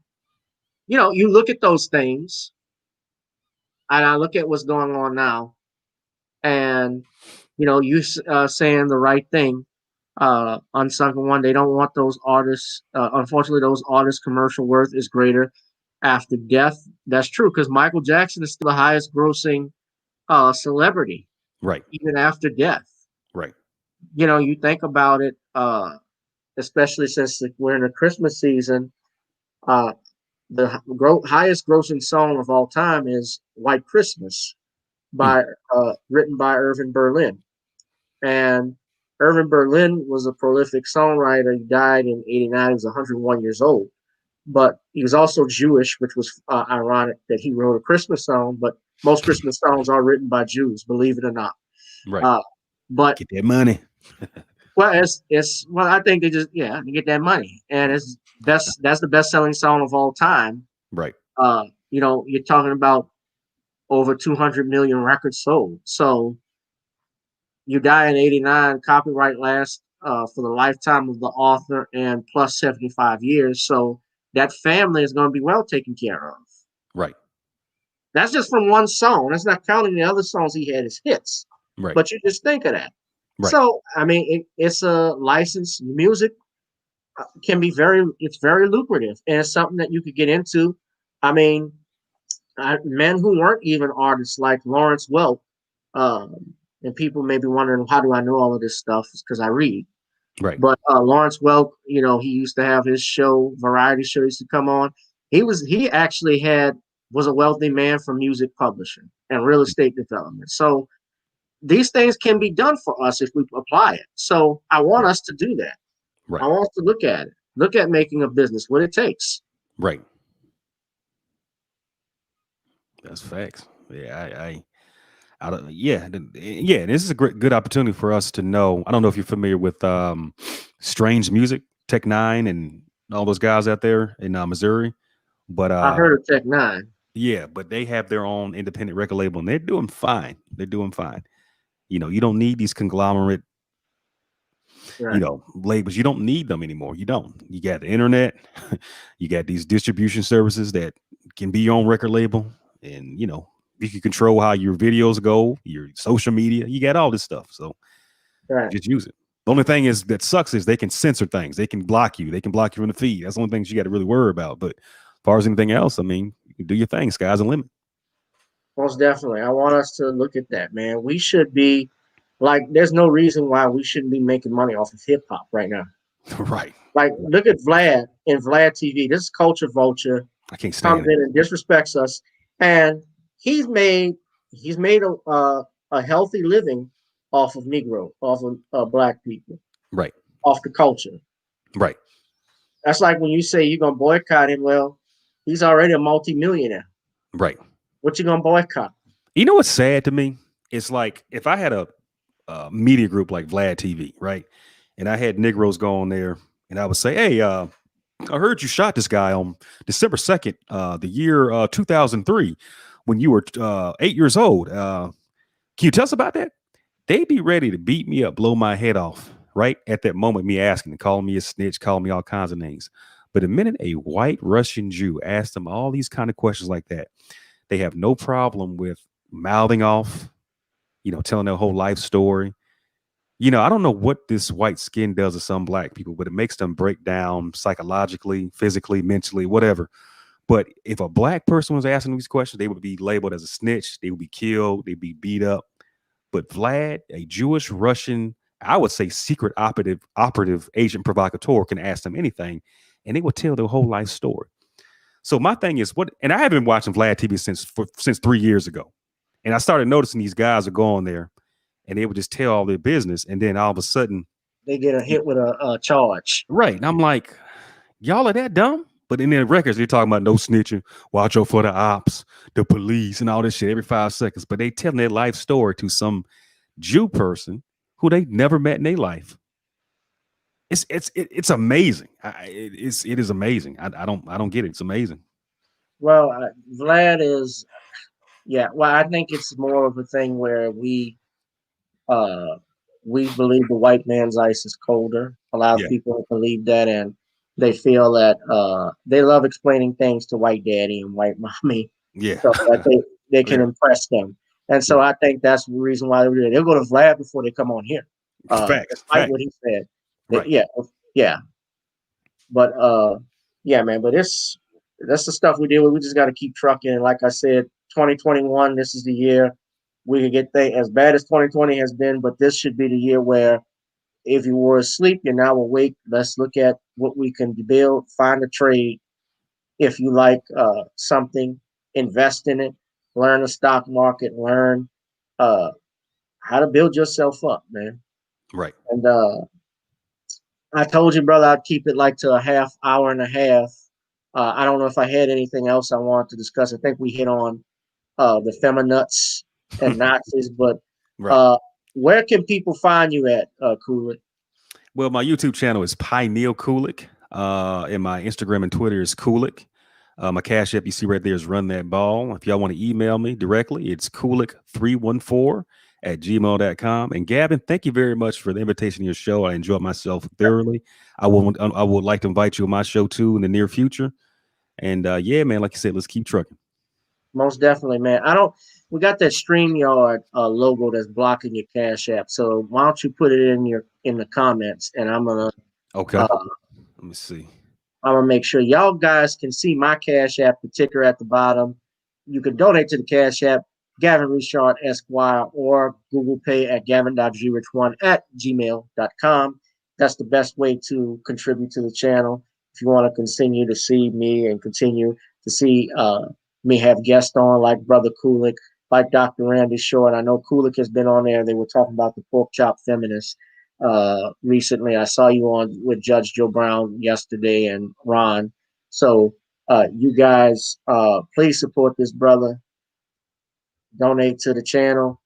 you look at those things, and I look at what's going on now, and You know, you saying the right thing. Unsung one, they don't want those artists. Unfortunately, those artists' commercial worth is greater after death. That's true because Michael Jackson is still the highest grossing celebrity, Right. even after death. Right. You know, you think about it, especially since we're in the Christmas season. Uh, the highest grossing song of all time is "White Christmas" Mm. by written by Irving Berlin. And Irving Berlin was a prolific songwriter. He died in '89. He was 101 years old. But he was also Jewish, which was ironic that he wrote a Christmas song. But most Christmas songs are written by Jews, believe it or not. Right. But Get that money. well, it's well, I think they just they get that money, and it's best. That's the best selling song of all time. Right. You know, you're talking about over 200 million records sold. So you die in '89, copyright lasts for the lifetime of the author and plus 75 years. So that family is going to be well taken care of. Right. That's just from one song. That's not counting the other songs he had as hits. Right. But you just think of that. Right. So, I mean, it's a license. Music can be it's very lucrative. And it's something that you could get into. I mean, men who weren't even artists like Lawrence Welk, and people may be wondering, how do I know all of this stuff? It's because I read. Right. But Lawrence Welk, you know, he used to have his variety show used to come on. He actually was a wealthy man from music publishing and real estate development. So these things can be done for us if we apply it. So I want us to do that. Right. I want us to look at it, look at making a business, what it takes. Right. That's facts. Yeah, I don't. Yeah, yeah. This is a good opportunity for us to know. I don't know if you're familiar with Strange Music, Tech Nine, and all those guys out there in Missouri. But I heard of Tech Nine. Yeah, but they have their own independent record label, and they're doing fine. They're doing fine. You know, you don't need these conglomerate, Right. labels. You don't need them anymore. You don't. You got the internet. You got these distribution services that can be your own record label, and you can control how your videos go, your social media. You got all this stuff. So just use it. The only thing that sucks is they can censor things. They can block you. They can block you from the feed. That's the only things you got to really worry about. But as far as anything else, I mean, you can do your thing. Sky's the limit. Most definitely. I want us to look at that, man. We should be there's no reason why we shouldn't be making money off of hip hop right now. Right. Like, look at Vlad in Vlad TV. This culture vulture I can't stand comes in and disrespects us. And he's made a healthy living off of Negro, off of black people. Right. Off the culture. Right. That's like when you say you're going to boycott him. Well, he's already a multimillionaire. Right. What you going to boycott? You know what's sad to me? It's like if I had a media group like Vlad TV, right? And I had Negroes go on there and I would say, hey, I heard you shot this guy on December 2nd, the year 2003, when you were 8 years old. Can you tell us about that? They'd be ready to beat me up, blow my head off, right? At that moment, me asking, calling me a snitch, calling me all kinds of names. But the minute a white Russian Jew asked them all these kind of questions like that, they have no problem with mouthing off, telling their whole life story. I don't know what this white skin does to some black people, but it makes them break down psychologically, physically, mentally, whatever. But if a black person was asking these questions, they would be labeled as a snitch. They would be killed. They'd be beat up. But Vlad, a Jewish Russian, I would say secret operative agent provocateur, can ask them anything, and they will tell their whole life story. So my thing is and I haven't been watching Vlad TV since 3 years ago. And I started noticing these guys are going there and they would just tell all their business. And then all of a sudden they get a hit with a charge. Right. And I'm like, y'all are that dumb? But in their records, they're talking about no snitching, watch out for the ops, the police, and all this shit every 5 seconds. But they telling their life story to some Jew person who they never met in their life. It's amazing. It is amazing. I don't get it. It's amazing. Well, Vlad is, well, I think it's more of a thing where we believe the white man's ice is colder. A lot of people believe that, and they feel that they love explaining things to white daddy and white mommy, so that they can impress them. And so I think that's the reason why they'll go to Vlad before they come on here. Facts. Despite what he said. Right. Yeah. But yeah, man. But that's the stuff we deal with. We just got to keep trucking. And like I said, 2021, this is the year we can get things as bad as 2020 has been. But this should be the year where if you were asleep, you're now awake. Let's look at what we can build. Find a trade. If you like something, invest in it. Learn the stock market. Learn how to build yourself up, man. Right. And I told you, brother, I'd keep it like to a half hour and a half. I don't know if I had anything else I wanted to discuss. I think we hit on the feminazi and Nazis, but right. Where can people find you at, Coolic? Well, my YouTube channel is Pineal Coolic, and my Instagram and Twitter is Coolic. My Cash App you see right there is Run That Ball. If y'all want to email me directly, it's Coolic314@gmail.com. And Gavin, thank you very much for the invitation to your show. I enjoyed myself thoroughly. I would like to invite you on my show too in the near future. And yeah, man, like you said, let's keep trucking. Most definitely, man. We got that StreamYard logo that's blocking your Cash App. So why don't you put it in the comments, and I'm gonna let me see. I'm gonna make sure y'all guys can see my Cash App, the ticker at the bottom. You can donate to the Cash App, Gavin Richard Esquire, or Google Pay at gavin.grich1@gmail.com. That's the best way to contribute to the channel. If you want to continue to see me and continue to see me have guests on like Brother Coolic, like Dr. Randy Short. I know Coolic has been on there. They were talking about the pork chop feminists recently. I saw you on with Judge Joe Brown yesterday and Ron. So you guys, please support this brother. Donate to the channel.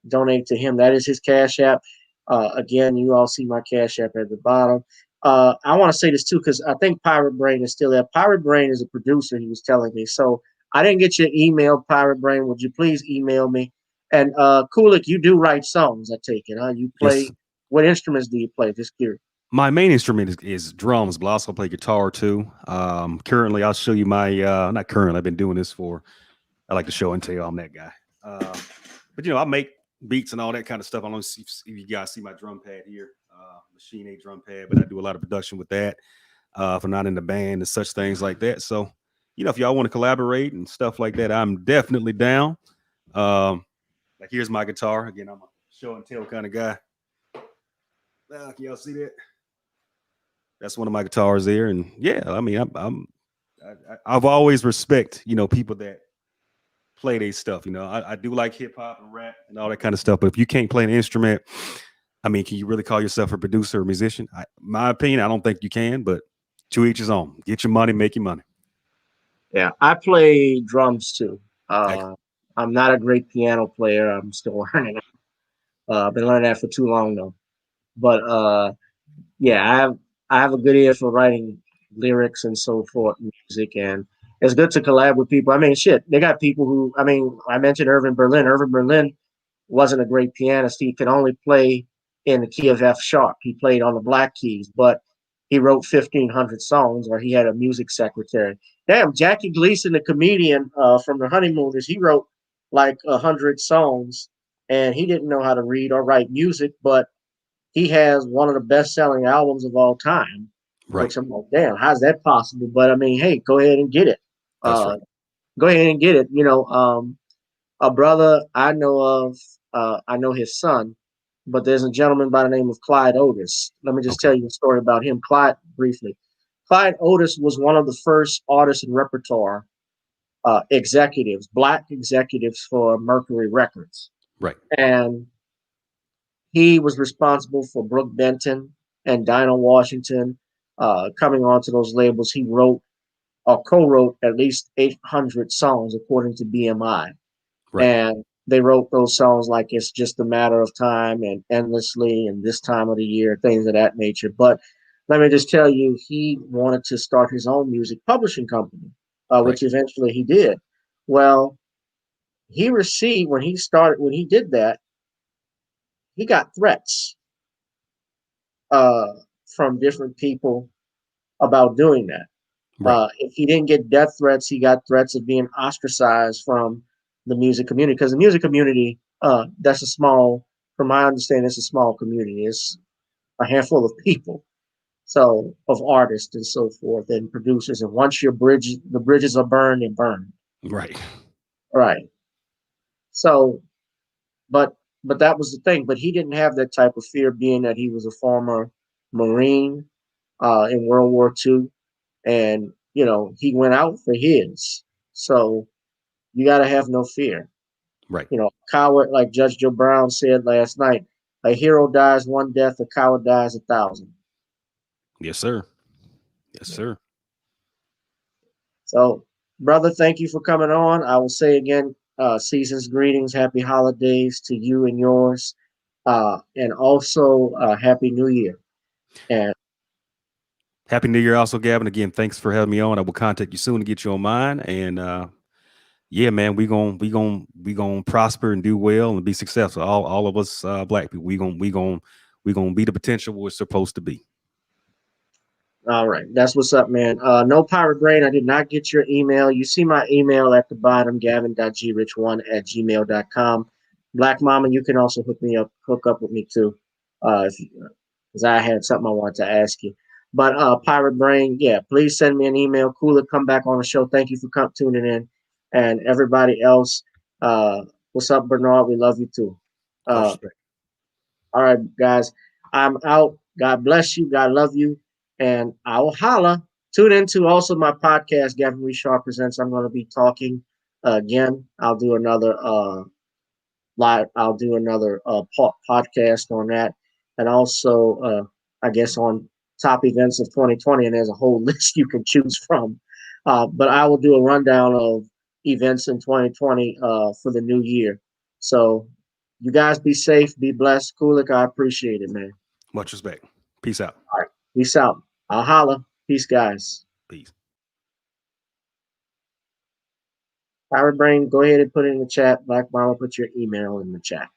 Donate to him. That is his Cash App. Again, you all see my Cash App at the bottom. I want to say this too, because I think Pirate Brain is still there. Pirate Brain is a producer, he was telling me. So I didn't get your email, Pirate Brain. Would you please email me? And Coolic, you do write songs, I take it, huh? You play, yes. What instruments do you play? Just curious. My main instrument is drums, but I also play guitar too. Currently, I'll show you my, not currently, I've been doing this I like to show and tell I'm that guy. But I make beats and all that kind of stuff. I don't know if you guys see my drum pad here, Machine 8 drum pad, but I do a lot of production with that. If I'm not in the band and such things like that. So, if y'all want to collaborate and stuff like that, I'm definitely down. Like here's my guitar. Again, I'm a show and tell kind of guy. Can y'all see that? That's one of my guitars there. And yeah, I mean, I've always respect, people that play their stuff. I do like hip hop and rap and all that kind of stuff. But if you can't play an instrument, I mean, can you really call yourself a producer or musician? My opinion, I don't think you can, but to each his own. Get your money, make your money. Yeah, I play drums too. I'm not a great piano player. I'm still learning it. I've been learning that for too long though. But yeah, I have a good ear for writing lyrics and so forth, music, and it's good to collab with people. I mean, shit, they got people who, I mentioned Irving Berlin. Irving Berlin wasn't a great pianist. He could only play in the key of F sharp. He played on the black keys, but he wrote 1,500 songs, or he had a music secretary. Damn, Jackie Gleason, the comedian from the Honeymooners, he wrote like 100 songs, and he didn't know how to read or write music, but he has one of the best-selling albums of all time. Right. Which I'm like, damn, how's that possible? But I mean, hey, go ahead and get it. That's right. Go ahead and get it. A brother I know of, I know his son, but there's a gentleman by the name of Clyde Otis. Let me just tell you a story about him. Clyde, briefly. Clyde Otis was one of the first artists and repertoire executives, black executives for Mercury Records. Right. And he was responsible for Brooke Benton and Dinah Washington coming onto those labels. He wrote or co-wrote at least 800 songs, according to BMI. Right. And they wrote those songs like It's Just a Matter of Time and Endlessly and This Time of the Year, things of that nature. But let me just tell you, he wanted to start his own music publishing company, which eventually he did. Well, he received, when he did that, he got threats from different people about doing that. Right. If he didn't get death threats, he got threats of being ostracized from the music community, because the music community, that's a small, from my understanding, it's a small community. It's a handful of people, so of artists and so forth and producers. And once the bridges are burned and burned. Right. Right. So, but that was the thing. But he didn't have that type of fear, being that he was a former Marine in World War II, and he went out for his. So you got to have no fear. Right. Coward, like Judge Joe Brown said last night, a hero dies one death, a coward dies 1,000. Yes, sir. Yes, sir. So, brother, thank you for coming on. I will say again, season's greetings, happy holidays to you and yours, and also happy New Year. And Happy New Year, also, Gavin. Again, thanks for having me on. I will contact you soon to get you on mine. And yeah, man, we gonna prosper and do well and be successful. All of us black people, we gonna be the potential we're supposed to be. all right, that's what's up, man. No Pirate Brain, I did not get your email. You see my email at the bottom, gavin.grich1@gmail.com. Black Mama, you can also hook up with me too, because I had something I wanted to ask you. But Pirate Brain, yeah, please send me an email. Coolic, come back on the show. Thank you for tuning in. And everybody else, what's up, Bernard? We love you too. All right, guys, I'm out. God bless you. God love you. And I will holla. Tune into also my podcast, Gavin Richard Presents. I'm going to be talking again. I'll do another podcast on that. And also, I guess, on top events of 2020. And there's a whole list you can choose from. But I will do a rundown of events in 2020 for the new year. So you guys be safe, be blessed. Coolic, I appreciate it, man. Much respect. Peace out. All right. Peace out. I'll holla. Peace, guys. Peace. Pirate Brain, go ahead and put it in the chat. Black Mama, put your email in the chat.